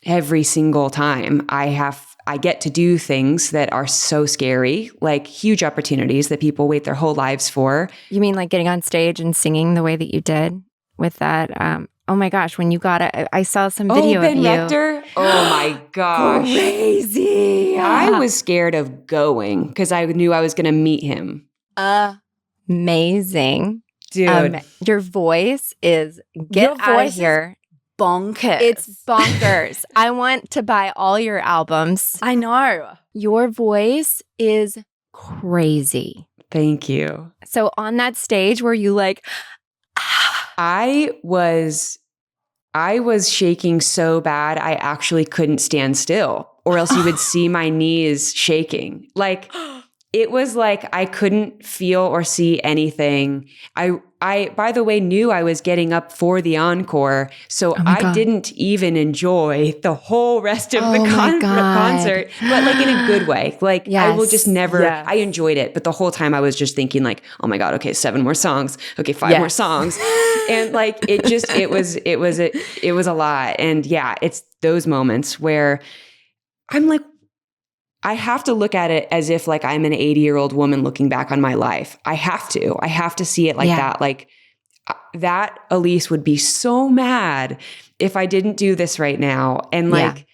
every single time I get to do things that are so scary, like huge opportunities that people wait their whole lives for. You mean like getting on stage and singing the way that you did with that? Oh my gosh, when you got it, I saw some video Ben of you. Rector? Oh my gosh. Crazy. I was scared of going because I knew I was going to meet him. Amazing. Dude. Your voice is, get out of here. Bonkers. It's bonkers. I want to buy all your albums. I know. Your voice is crazy. Thank you. So on that stage, were you like, I was shaking so bad I actually couldn't stand still, or else you would see my knees shaking. Like it was like I couldn't feel or see anything. I, by the way, knew I was getting up for the encore, so I didn't even enjoy the whole rest of the concert, but like in a good way. Like I will just never, I enjoyed it, but the whole time I was just thinking like, oh my God, okay, 7 more songs. Okay, 5 more songs. And like, it was a lot. And yeah, it's those moments where I'm like, I have to look at it as if like I'm an 80-year-old woman looking back on my life. I have to see it like that. Like that Elyse would be so mad if I didn't do this right now. And like,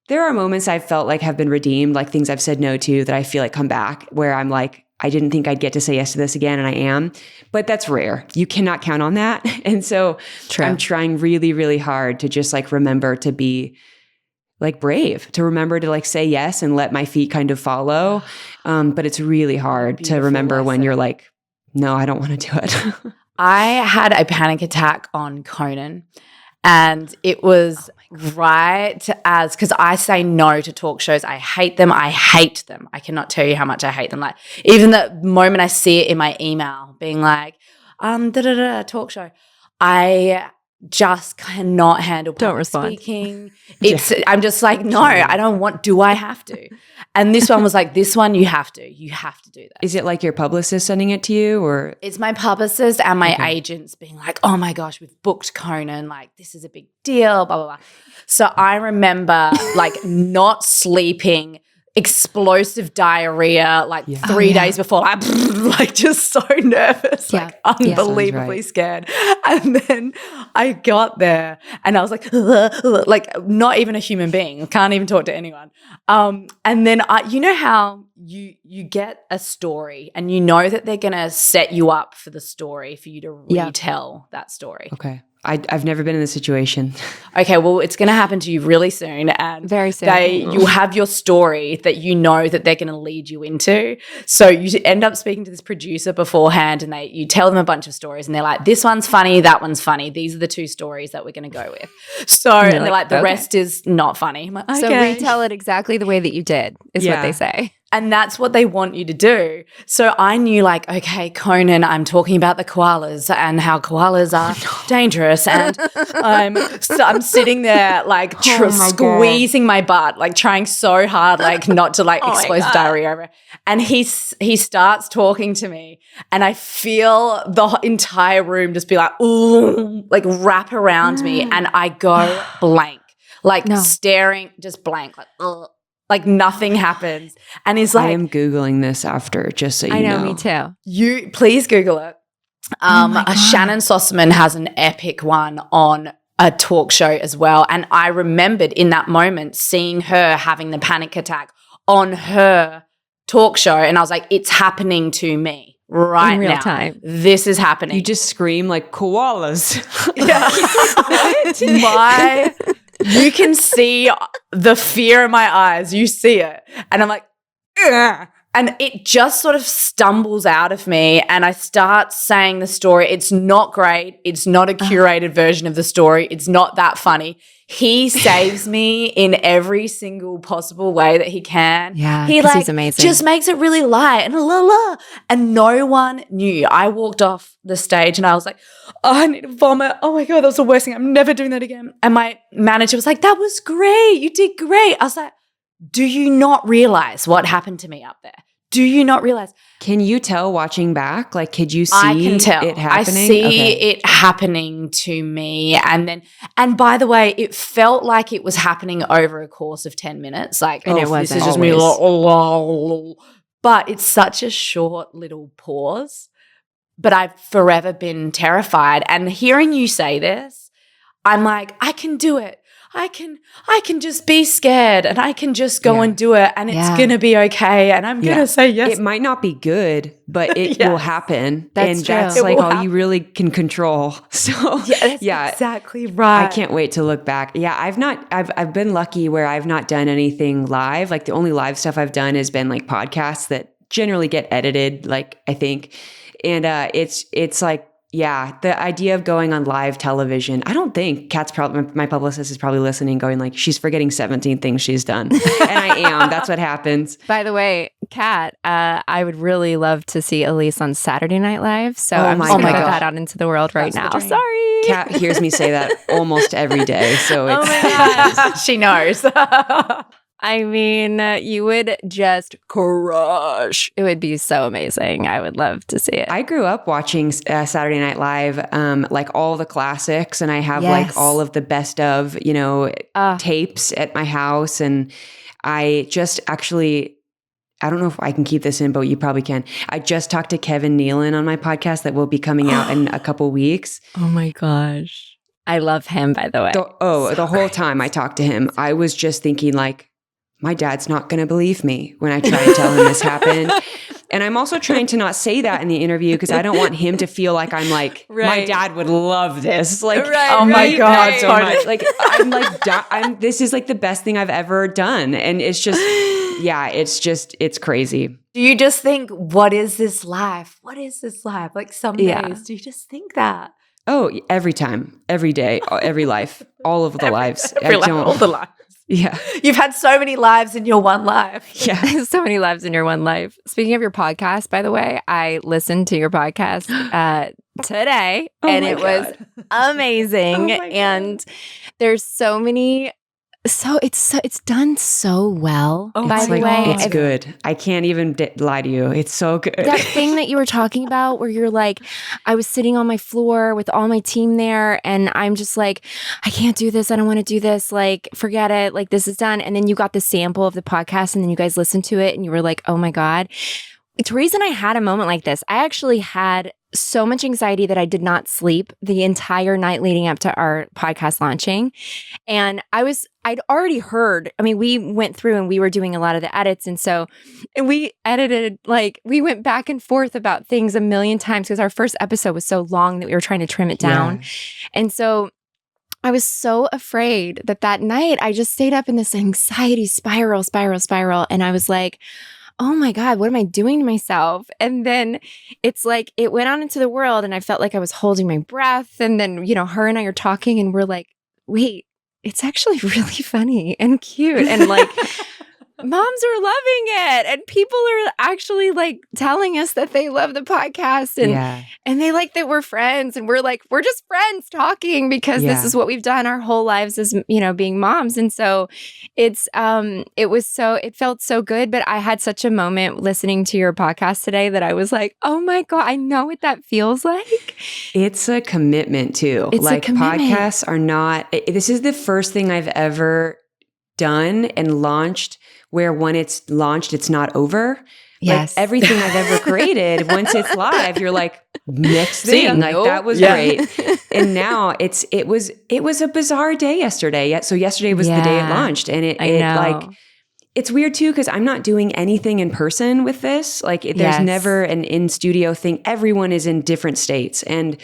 there are moments I've felt like have been redeemed, like things I've said no to that I feel like come back where I'm like, I didn't think I'd get to say yes to this again. And I am, but that's rare. You cannot count on that. And so I'm trying really, really hard to just like remember to be like brave, to remember to like say yes and let my feet kind of follow. But it's really hard to remember when you're like, no, I don't want to do it. I had a panic attack on Conan, and it was right as, because I say no to talk shows. I hate them. I cannot tell you how much I hate them. Like even the moment I see it in my email being like, talk show, I just cannot handle public speaking. I'm just like, no, I don't want, do I have to? And this one was like, this one you have to do that. Is it like your publicist sending it to you, or? It's my publicist and my agents being like, oh my gosh, we've booked Conan, like this is a big deal, blah, blah, blah. So I remember like not sleeping, explosive diarrhea like 3 days before, like just so nervous, like unbelievably scared. And then I got there and I was like not even a human being, can't even talk to anyone. And then you know how you get a story and you know that they're gonna set you up for the story for you to retell that story. Okay. I've never been in this situation. Okay, well, it's going to happen to you really soon. And very soon. You have your story that you know that they're going to lead you into. So you end up speaking to this producer beforehand and you tell them a bunch of stories and they're like, this one's funny, that one's funny. These are the 2 stories that we're going to go with. So and they're like, the rest is not funny. I'm like, okay. So retell it exactly the way that you did is what they say. And that's what they want you to do. So I knew like, okay, Conan, I'm talking about the koalas and how koalas are dangerous. And I'm sitting there like squeezing my butt, like trying so hard, like not to like explosive diarrhea over. And he starts talking to me and I feel the entire room just be like, ooh, like wrap around me. And I go blank, like staring, just blank, like, ugh. Like nothing happens. And he's like, I am Googling this after, just so you know. I know, me too. You please Google it. Shannon Sossaman has an epic one on a talk show as well. And I remembered in that moment seeing her having the panic attack on her talk show. And I was like, it's happening to me. right in real now. time. This is happening. You just scream like koalas. You can see the fear in my eyes. You see it. And I'm like, ugh. And it just sort of stumbles out of me and I start saying the story. It's not great. It's not a curated version of the story. It's not that funny. He saves me in every single possible way that he can. Yeah, he he's amazing. Just makes it really light and and no one knew. I walked off the stage and I was like, oh, I need to vomit. Oh my God, that was the worst thing. I'm never doing that again. And my manager was like, that was great. You did great. I was like, do you not realize what happened to me up there? Do you not realize? Can you tell watching back? Like, could you see I can tell. it happening? I see it happening to me. And by the way, it felt like it was happening over a course of 10 minutes. Like, and it this is wasn't just me. But it's such a short little pause. But I've forever been terrified. And hearing you say this, I'm like, I can do it. I can just be scared and I can just go and do it and it's going to be okay and I'm going to say yes. It might not be good, but it will happen. That's and true. that's like all you really can control. So that's exactly right. I can't wait to look back. Yeah, I've been lucky where I've not done anything live. Like the only live stuff I've done has been like podcasts that generally get edited, like I think. And it's like, yeah, the idea of going on live television, I don't think Kat's probably, my publicist is probably listening going like, she's forgetting 17 things she's done. And I am. That's what happens. By the way, Kat, I would really love to see Elyse on Saturday Night Live. So I'm just going to put that out into the world right now. Sorry. Kat hears me say that almost every day. So it's. Oh my gosh. She knows. I mean, you would just crush. It would be so amazing. I would love to see it. I grew up watching Saturday Night Live, like all the classics, and I have like all of the best of, tapes at my house. And I just actually, I don't know if I can keep this in, but you probably can. I just talked to Kevin Nealon on my podcast that will be coming out in a couple weeks. Oh my gosh. I love him, by the way. The whole time I talked to him, I was just thinking like, my dad's not going to believe me when I try to tell him this happened. And I'm also trying to not say that in the interview because I don't want him to feel like I'm like, my dad would love this. Like, my God, so much. Like, this is like the best thing I've ever done. And it's just, it's crazy. Do you just think, what is this life? What is this life? Like some days, do you just think that? Oh, every time, every day, every life, all of the lives. All the lives. Yeah. You've had so many lives in your one life. Yeah. So many lives in your one life. Speaking of your podcast, by the way, I listened to your podcast today and it was amazing. And there's so many. So it's done so well. By the way, it's good. I can't even lie to you. It's so good. That thing that you were talking about, where you're like, I was sitting on my floor with all my team there, and I'm just like, I can't do this. I don't want to do this. Like, forget it. Like, this is done. And then you got the sample of the podcast, and then you guys listened to it, and you were like, oh my God. Teresa and I had a moment like this. I actually had so much anxiety that I did not sleep the entire night leading up to our podcast launching. And I'd already heard, I mean, we went through and we were doing a lot of the edits. And we edited, like, we went back and forth about things a million times because our first episode was so long that we were trying to trim it down. Yeah. And so I was so afraid that night I just stayed up in this anxiety spiral. And I was like, oh my God, what am I doing to myself? And then it's like, it went on into the world and I felt like I was holding my breath. And then, her and I are talking and we're like, wait, it's actually really funny and cute. And like, moms are loving it. And people are actually like telling us that they love the podcast and they like that we're friends. And we're like, we're just friends talking because this is what we've done our whole lives as, being moms. And so it felt so good. But I had such a moment listening to your podcast today that I was like, oh my God, I know what that feels like. It's a commitment too. It's like a commitment. Podcasts are not, this is the first thing I've ever done and launched where when it's launched, it's not over. Yes. Like everything I've ever created, once it's live, you're like, next thing. Like that was great. And now it was a bizarre day yesterday. So yesterday was the day it launched. And it it's weird too, because I'm not doing anything in person with this. Like there's never an in-studio thing. Everyone is in different states. And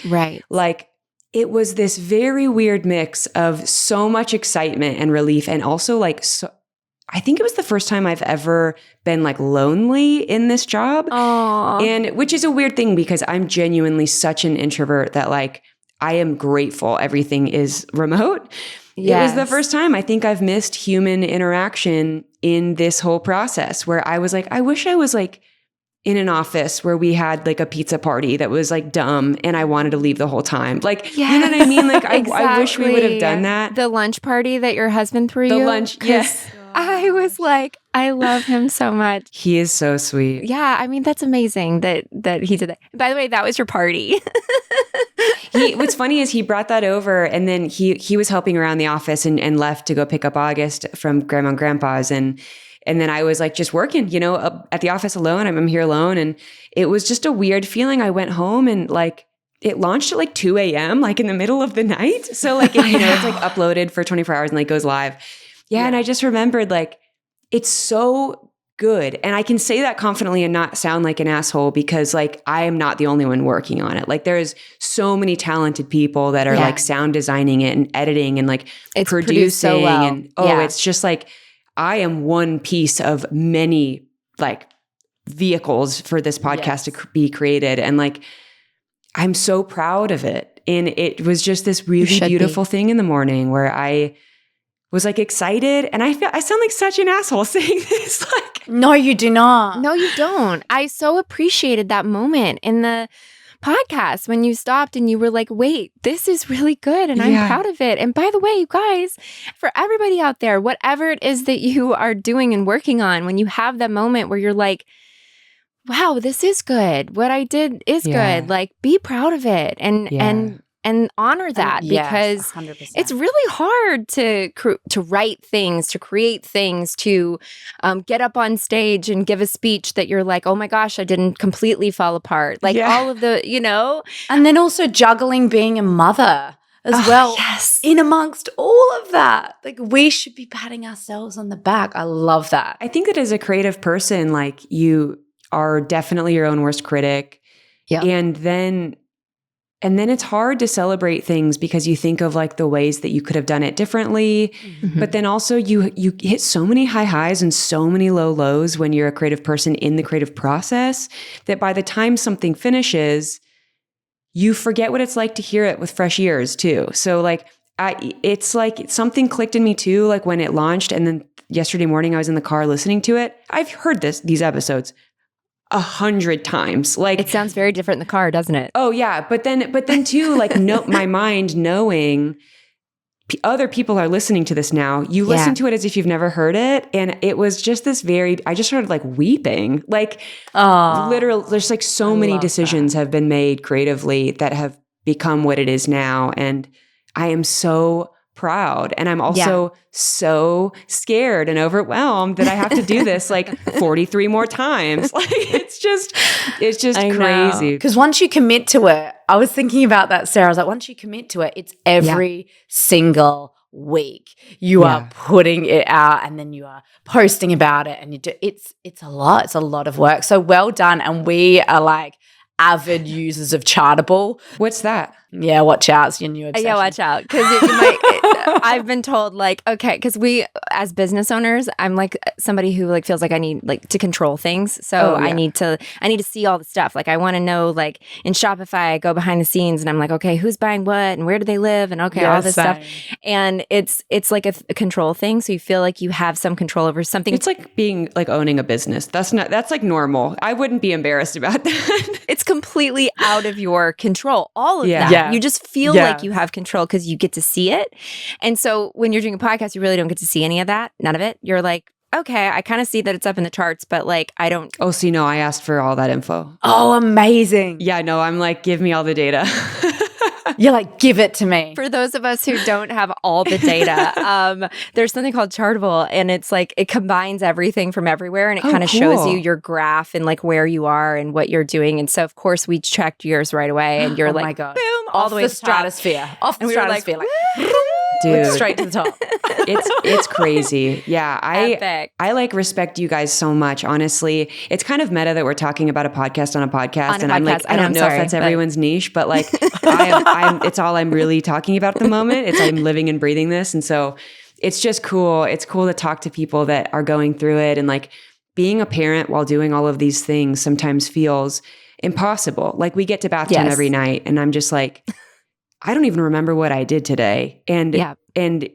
like it was this very weird mix of so much excitement and relief. And also like, I think it was the first time I've ever been like lonely in this job. Aww. And which is a weird thing because I'm genuinely such an introvert that like I am grateful everything is remote. It was the first time I think I've missed human interaction in this whole process where I was like, I wish I was like in an office where we had like a pizza party that was like dumb and I wanted to leave the whole time. Like, you know what I mean? Like I wish we would have done that. The lunch party that your husband threw you? The lunch, yes. I was like, I love him so much. He is so sweet. Yeah, I mean, that's amazing that he did that. By the way, that was your party. What's funny is he brought that over and then he was helping around the office and left to go pick up August from Grandma and Grandpa's. And then I was like just working, you know, at the office alone. I'm here alone. And it was just a weird feeling. I went home and like it launched at like 2 a.m., like in the middle of the night. So like, it's like uploaded for 24 hours and like goes live. Yeah. And I just remembered like, it's so good. And I can say that confidently and not sound like an asshole because like, I am not the only one working on it. Like there's so many talented people that are like sound designing it and editing and like it's producing so well. And it's just like, I am one piece of many like vehicles for this podcast to be created. And like, I'm so proud of it. And it was just this really beautiful thing in the morning where I was like excited. And I sound like such an asshole saying this. Like, no, you do not. No, you don't. I so appreciated that moment in the podcast when you stopped and you were like, wait, this is really good. And I'm proud of it. And by the way, you guys, for everybody out there, whatever it is that you are doing and working on, when you have that moment where you're like, wow, this is good. What I did is good. Like, be proud of it and honor that because 100%. it's really hard to write things, to create things, to get up on stage and give a speech that you're like, oh my gosh, I didn't completely fall apart. Like all of the, you know. And then also juggling being a mother as well. Yes. In amongst all of that. Like we should be patting ourselves on the back. I love that. I think that as a creative person, like you are definitely your own worst critic. Yeah. And then it's hard to celebrate things because you think of like the ways that you could have done it differently. Mm-hmm. But then also you hit so many high highs and so many low lows when you're a creative person in the creative process that by the time something finishes, you forget what it's like to hear it with fresh ears too. So like, it's like something clicked in me too, like when it launched. And then yesterday morning I was in the car listening to it. I've heard these episodes 100 times. Like it sounds very different in the car, doesn't it? Oh yeah. But then too, like my mind knowing other people are listening to this now, you listen to it as if you've never heard it. And it was just this I just started like weeping, like literally there's like so many decisions have been made creatively that have become what it is now. And I am so proud. And I'm also so scared and overwhelmed that I have to do this like 43 more times. Like it's just crazy. Because once you commit to it, I was thinking about that, Sarah. I was like, once you commit to it, it's every single week. You are putting it out and then you are posting about it and you do it's a lot. It's a lot of work. So well done. And we are like avid users of Chartable. What's that? Yeah, watch out. It's your new obsession. Yeah, watch out. Because I've been told like, okay, because we as business owners, I'm like somebody who like feels like I need like to control things. So I need to see all the stuff. Like I want to know like in Shopify, I go behind the scenes and I'm like, okay, who's buying what and where do they live and all this stuff. And it's like a control thing. So you feel like you have some control over something. It's like being like owning a business. That's like normal. I wouldn't be embarrassed about that. It's completely out of your control. All of that. You just feel like you have control because you get to see it. And so when you're doing a podcast, you really don't get to see any of that. None of it. You're like, okay, I kind of see that it's up in the charts, but like I don't. Oh, see, no, I asked for all that info. Oh, amazing. Yeah, no, I'm like, give me all the data. You're like, give it to me. For those of us who don't have all the data, there's something called Chartable, and it's like it combines everything from everywhere, and it kind of shows you your graph and like where you are and what you're doing. And so, of course, we checked yours right away, and you're like, my God. boom, all the way to to stratosphere, off the stratosphere. Like, Dude. Straight to the top. It's crazy. Yeah. I like respect you guys so much. Honestly, it's kind of meta that we're talking about a podcast on a podcast. I'm like, I don't know if that's everyone's niche, but like it's all I'm really talking about at the moment. I'm living and breathing this. And so it's just cool. It's cool to talk to people that are going through it. And like being a parent while doing all of these things sometimes feels impossible. Like we get to bath time every night and I'm just like, I don't even remember what I did today. And then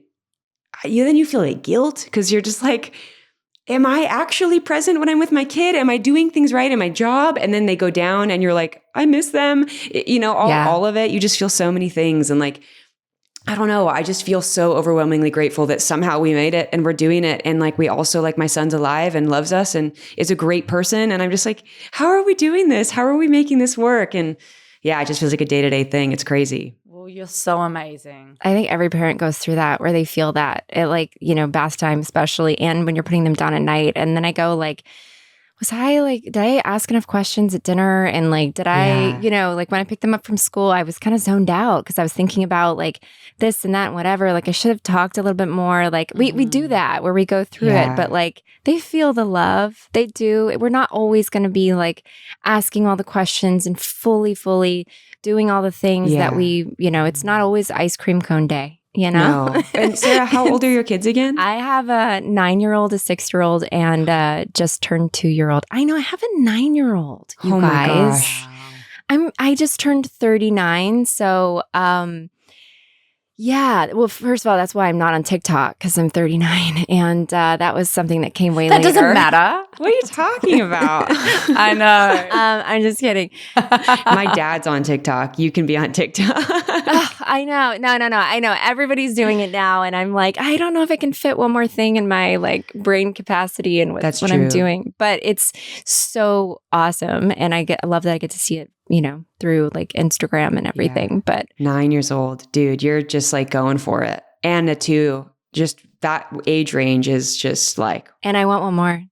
you feel like guilt because you're just like, am I actually present when I'm with my kid? Am I doing things right in my job? And then they go down and you're like, I miss them. All of it. You just feel so many things. And like, I don't know. I just feel so overwhelmingly grateful that somehow we made it and we're doing it. And like, we also like my son's alive and loves us and is a great person. And I'm just like, how are we doing this? How are we making this work? And yeah, it just feels like a day-to-day thing. It's crazy. Well, you're so amazing. I think every parent goes through that where they feel that at like, bath time especially, and when you're putting them down at night. And then I go like, did I ask enough questions at dinner? And like, did I, like when I picked them up from school, I was kind of zoned out because I was thinking about like this and that and whatever. Like I should have talked a little bit more. Like we do that where we go through it, but like they feel the love. They do. We're not always going to be like asking all the questions and fully doing all the things that we, it's not always ice cream cone day. No. And Sarah, how old are your kids again? I have a 9-year-old, a 6-year-old, and just turned 2-year-old. I know I have a 9-year-old. You guys. My gosh. I just turned 39, so yeah. Well, first of all, that's why I'm not on TikTok because I'm 39, and that was something that came way later. That doesn't matter. What are you talking about? I know. I'm just kidding. My dad's on TikTok. You can be on TikTok. I know. No. I know everybody's doing it now, and I'm like, I don't know if I can fit one more thing in my like brain capacity and what I'm doing. But it's so awesome, and I love that I get to see it, through like Instagram and everything. Yeah. But 9 years old, dude, you're just like going for it. And a 2, just that age range is just like. And I want one more.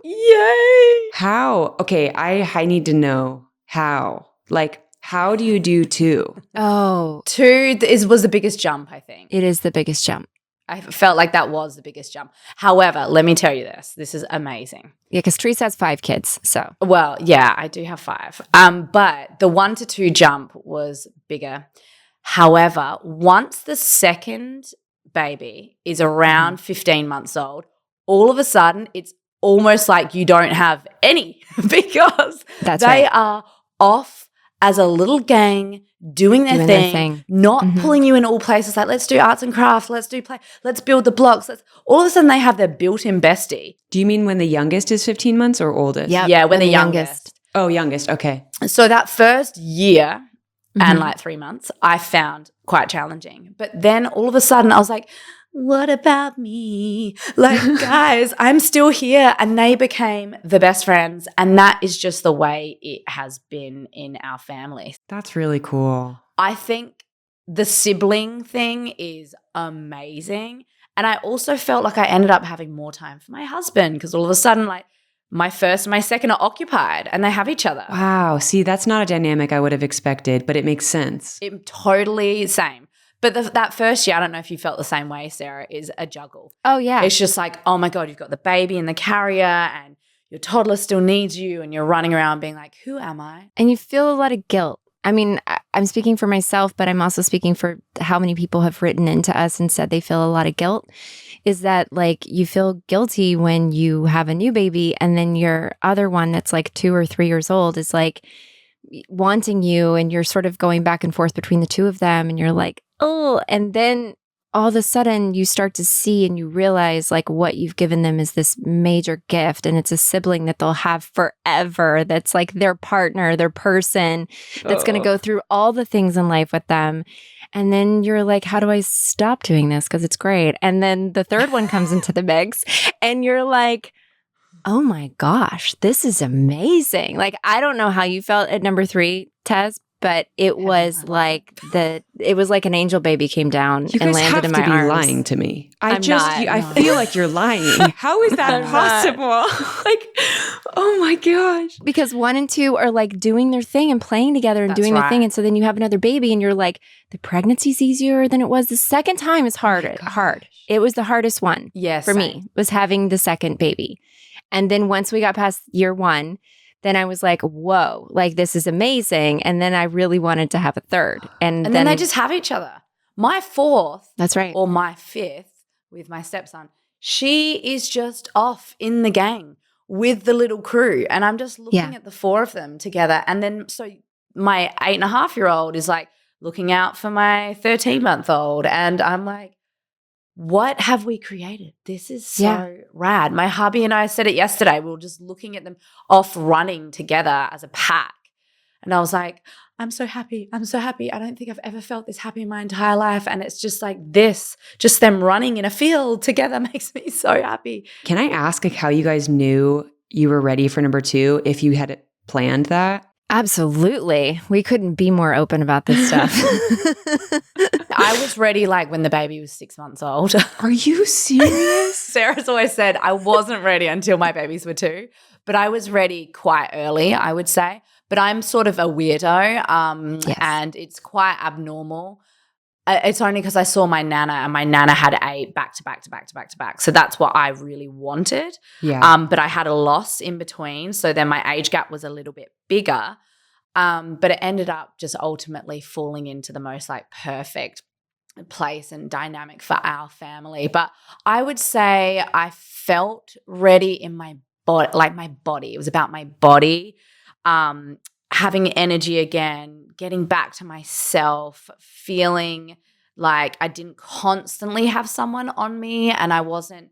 Yay! How? Okay, I need to know how. Like, how do you do 2? Oh, 2 was the biggest jump, I think. It is the biggest jump. I felt like that was the biggest jump. However, let me tell you this. This is amazing. Yeah, because Teresa has 5 kids, so. Well, yeah, I do have 5. But the 1 to 2 jump was bigger. However, once the second baby is around 15 months old, all of a sudden it's almost like you don't have any because they are off as a little gang doing their thing, not pulling you in all places like, let's do arts and crafts, let's do play, let's build the blocks. All of a sudden they have their built-in bestie. Do you mean when the youngest is 15 months or oldest? Yep. Yeah, when the youngest. Oh, youngest. Okay. So that first year and like 3 months, I found quite challenging. But then all of a sudden I was like, what about me? Like, guys, I'm still here. And they became the best friends. And that is just the way it has been in our family. That's really cool. I think the sibling thing is amazing. And I also felt like I ended up having more time for my husband because all of a sudden, like, my first and my second are occupied and they have each other. Wow. See, that's not a dynamic I would have expected, but it makes sense. Totally same. But that first year, I don't know if you felt the same way, Sarah, is a juggle. Oh, yeah. It's just like, oh, my God, you've got the baby in the carrier and your toddler still needs you and you're running around being like, who am I? And you feel a lot of guilt. I mean, I'm speaking for myself, but I'm also speaking for how many people have written into us and said they feel a lot of guilt, is that like you feel guilty when you have a new baby and then your other one that's like 2 or 3 years old is like wanting you and you're sort of going back and forth between the two of them and you're like, oh, and then all of a sudden you start to see and you realize like what you've given them is this major gift and it's a sibling that they'll have forever. That's like their partner, their person that's going to go through all the things in life with them. And then you're like, how do I stop doing this? Because it's great. And then the third one comes into the mix and you're like, oh my gosh, this is amazing. Like, I don't know how you felt at number 3, Tez, but it was like an angel baby came down and landed in my arms. You guys have to be lying to me. I feel like you're lying. How is that possible? Like, Oh my gosh. Because 1 and 2 are like doing their thing and playing together and doing their thing. And so then you have another baby and you're like, the pregnancy's easier than it was. The second time is hard. It was the hardest one for me, was having the second baby. And then once we got past year 1, then I was like, whoa, like this is amazing. And then I really wanted to have a third. And then they just have each other. My 4th. That's right. Or my 5th with my stepson, she is just off in the gang with the little crew. And I'm just looking at the 4 of them together. And then so my 8.5-year-old is like looking out for my 13-month-old. And I'm like, what have we created? This is so rad. My hubby and I said it yesterday. We were just looking at them off running together as a pack. And I was like, I'm so happy. I'm so happy. I don't think I've ever felt this happy in my entire life. And it's just like this, just them running in a field together makes me so happy. Can I ask like how you guys knew you were ready for number 2 if you had planned that? Absolutely. We couldn't be more open about this stuff. I was ready like when the baby was 6 months old. Are you serious? Sarah's always said I wasn't ready until my babies were 2, but I was ready quite early, I would say. But I'm sort of a weirdo and it's quite abnormal. It's only because I saw my nana and my nana had 8 back to back to back to back to back. So that's what I really wanted. Yeah. But I had a loss in between. So then my age gap was a little bit bigger. But it ended up just ultimately falling into the most like perfect place and dynamic for our family. But I would say I felt ready in my body, like my body. It was about my body. Having energy again, getting back to myself, feeling like I didn't constantly have someone on me and I wasn't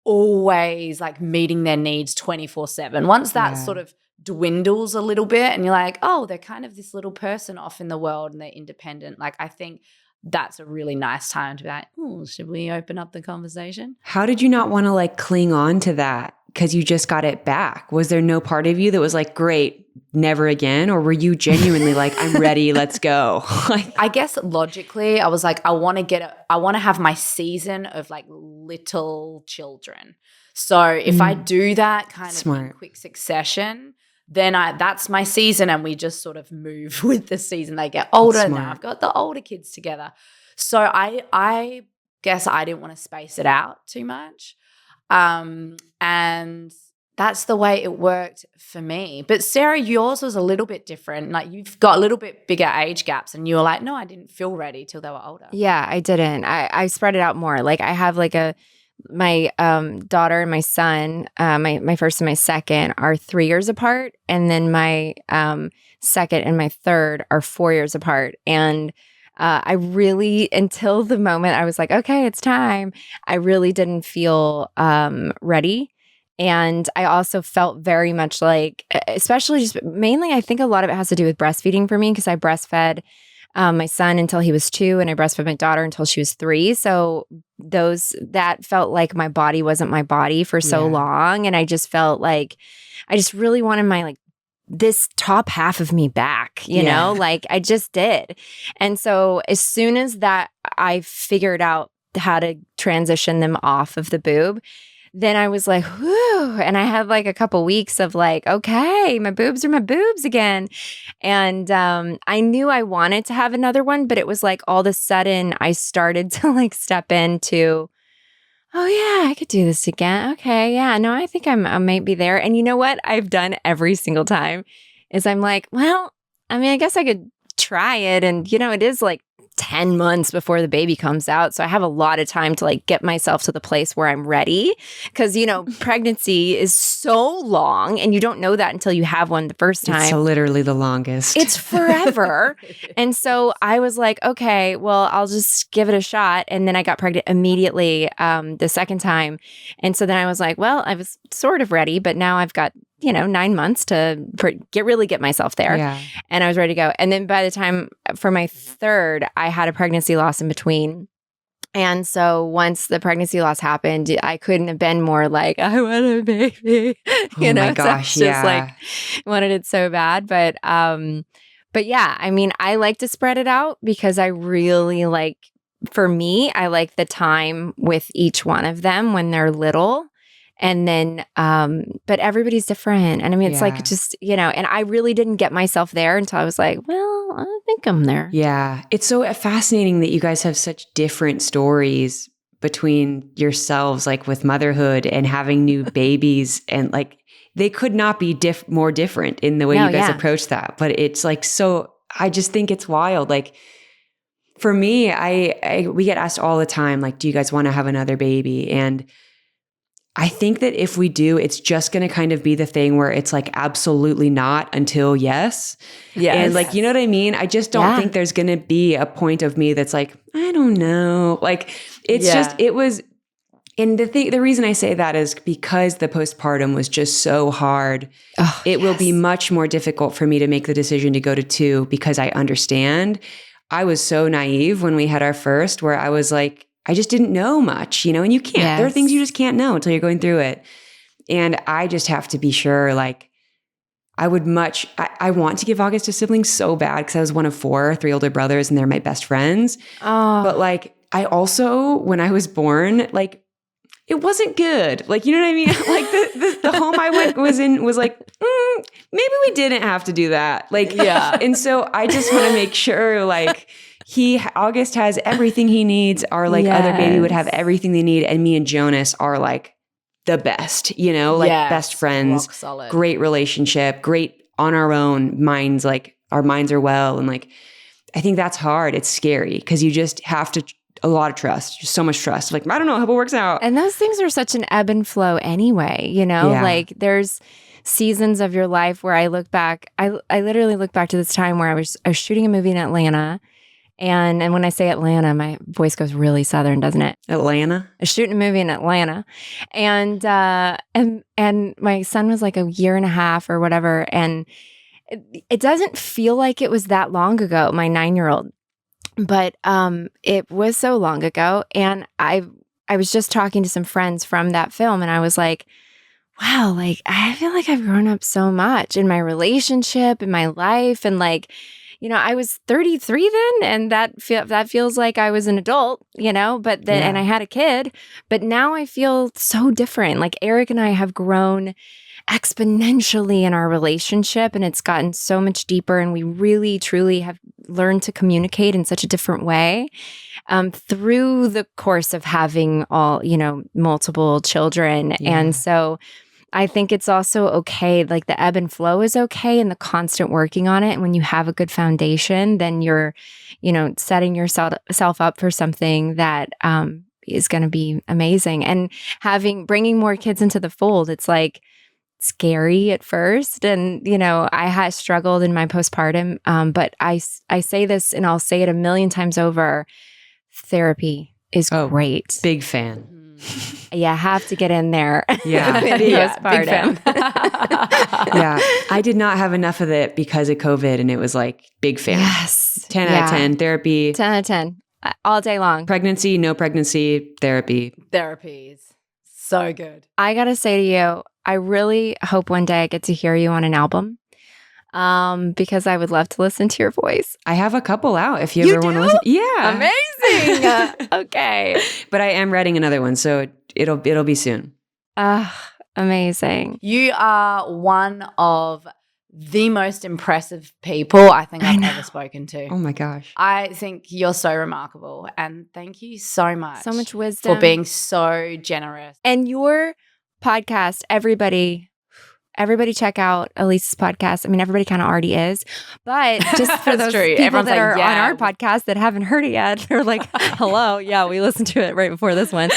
always like meeting their needs 24/7. Once that sort of dwindles a little bit and you're like, oh, they're kind of this little person off in the world and they're independent. Like I think that's a really nice time to be like, oh, should we open up the conversation? How did you not want to like cling on to that because you just got it back? Was there no part of you that was like, great, never again? Or were you genuinely like, I'm ready, let's go? Like, I guess logically I was like, I want to have my season of like little children. So if I do that kind of in quick succession, then that's my season and we just sort of move with the season. They get older now. I've got the older kids together. So I guess I didn't want to space it out too much. And that's the way it worked for me. But Sarah, yours was a little bit different. Like you've got a little bit bigger age gaps and you were like, no, I didn't feel ready till they were older. Yeah, I didn't. I spread it out more. Like I have like my daughter and my son, my first and my second are 3 years apart. And then my second and my third are 4 years apart. And I really, until the moment I was like, okay, it's time, I really didn't feel ready. And I also felt very much like, especially just mainly, I think a lot of it has to do with breastfeeding for me because I breastfed my son until he was 2 and I breastfed my daughter until she was 3. So that felt like my body wasn't my body for so long. And I just felt like I just really wanted my like this top half of me back, you know, like I just did. And so as soon as that I figured out how to transition them off of the boob, then I was like, whew. And I had like a couple weeks of like, okay, my boobs are my boobs again. And I knew I wanted to have another one, but it was like all of a sudden I started to like step into, oh yeah, I could do this again. Okay, yeah, no, I think I might be there. And you know what I've done every single time is I'm like, well, I mean, I guess I could try it. And you know, it is like 10 months before the baby comes out. So I have a lot of time to like get myself to the place where I'm ready. Because, you know, pregnancy is so long and you don't know that until you have one the first time. It's literally the longest. It's forever. And so I was like, okay, well, I'll just give it a shot. And then I got pregnant immediately the second time. And so then I was like, well, I was sort of ready, but now I've got 9 months to get myself there. Yeah. And I was ready to go. And then by the time for my third, I had a pregnancy loss in between. And so once the pregnancy loss happened, I couldn't have been more like, I want a baby. Oh my gosh, so just like wanted it so bad. But yeah, I mean, I like to spread it out because I really like, for me, I like the time with each one of them when they're little. And then, but everybody's different. And I mean, it's like just, and I really didn't get myself there until I was like, well, I think I'm there. Yeah. It's so fascinating that you guys have such different stories between yourselves, like with motherhood and having new babies. And like, they could not be more different in the way you guys approach that. But it's like, I just think it's wild. Like, for me, we get asked all the time, like, do you guys want to have another baby? And I think that if we do, it's just going to kind of be the thing where it's like, absolutely not until yes. Yes. And like, you know what I mean? I just don't think there's going to be a point of me that's like, I don't know. Like, it's just, it was, and the reason I say that is because the postpartum was just so hard. Oh, it will be much more difficult for me to make the decision to go to 2 because I understand. I was so naive when we had our first, where I was like, I just didn't know much, and you can't, there are things you just can't know until you're going through it. And I just have to be sure, like, I want to give August to siblings so bad because I was one of 4, 3 older brothers, and they're my best friends. Oh. But like, I also, when I was born, like, it wasn't good. Like, you know what I mean? Like the home I was in was like, maybe we didn't have to do that. Like, and so I just want to make sure, like, August has everything he needs. Our like other baby would have everything they need. And me and Jonas are like the best, like best friends, rock solid. Great relationship, great on our own minds. Like, our minds are well. And like, I think that's hard. It's scary because you just have to, a lot of trust, just so much trust. Like, I don't know, I hope it works out. And those things are such an ebb and flow anyway, like there's seasons of your life where I look back, I literally look back to this time where I was shooting a movie in Atlanta. And when I say Atlanta, my voice goes really Southern, doesn't it? Atlanta? I was shooting a movie in Atlanta. And my son was like a year and a half or whatever. And it doesn't feel like it was that long ago, my 9-year-old. But it was so long ago. And I was just talking to some friends from that film, and I was like, wow, like, I feel like I've grown up so much in my relationship, in my life. And like, I was 33 then, and that feels like I was an adult, but then, and I had a kid, but now I feel so different. Like, Eric and I have grown exponentially in our relationship, and it's gotten so much deeper, and we really truly have learned to communicate in such a different way through the course of having all, multiple children. And so I think it's also okay, like the ebb and flow is okay, and the constant working on it. And when you have a good foundation, then you're, setting yourself up for something that is going to be amazing. And bringing more kids into the fold, it's like scary at first. And, I had struggled in my postpartum, but I say this, and I'll say it a million times over, therapy is great. Big fan. Yeah, have to get in there. Yeah. Big fan. Yeah. I did not have enough of it because of COVID, and it was like, big fan. Yes. 10 out of 10 therapy. 10 out of 10 all day long. Pregnancy, no pregnancy, therapy. Therapy is so good. I got to say to you, I really hope one day I get to hear you on an album. Because I would love to listen to your voice. I have a couple out if you ever want to listen. Yeah. Amazing. Okay. But I am writing another one, so it'll be soon. Amazing. You are one of the most impressive people I think I've ever spoken to. Oh my gosh. I think you're so remarkable, and thank you so much. So much wisdom. For being so generous. And your podcast, everybody check out Elise's podcast. I mean, everybody kind of already is, but just for those people that are on our podcast that haven't heard it yet, they're like, hello. Yeah, we listened to it right before this one.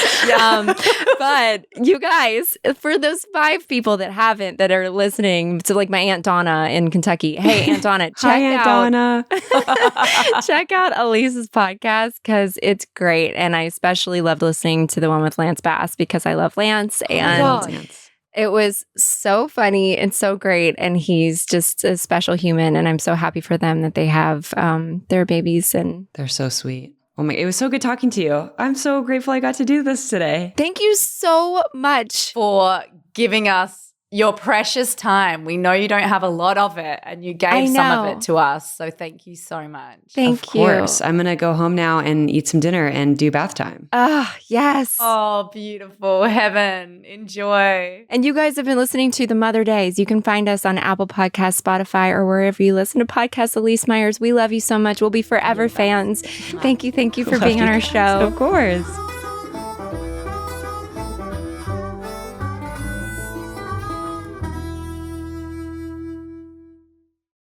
But you guys, for those 5 people that haven't, that are listening to, like my Aunt Donna in Kentucky. Hey, Aunt Donna, check out Elise's podcast because it's great. And I especially loved listening to the one with Lance Bass because I love Lance. And it was so funny and so great. And he's just a special human. And I'm so happy for them that they have their babies. And they're so sweet. Oh my, it was so good talking to you. I'm so grateful I got to do this today. Thank you so much for giving us your precious time. We know you don't have a lot of it, and you gave some of it to us. So thank you so much. Thank you. Of course. I'm going to go home now and eat some dinner and do bath time. Oh, yes. Oh, beautiful. Heaven. Enjoy. And you guys have been listening to The Mother Days. You can find us on Apple Podcasts, Spotify, or wherever you listen to podcasts. Elise Myers, we love you so much. We'll be forever fans. Thank you for being on our show. Of course.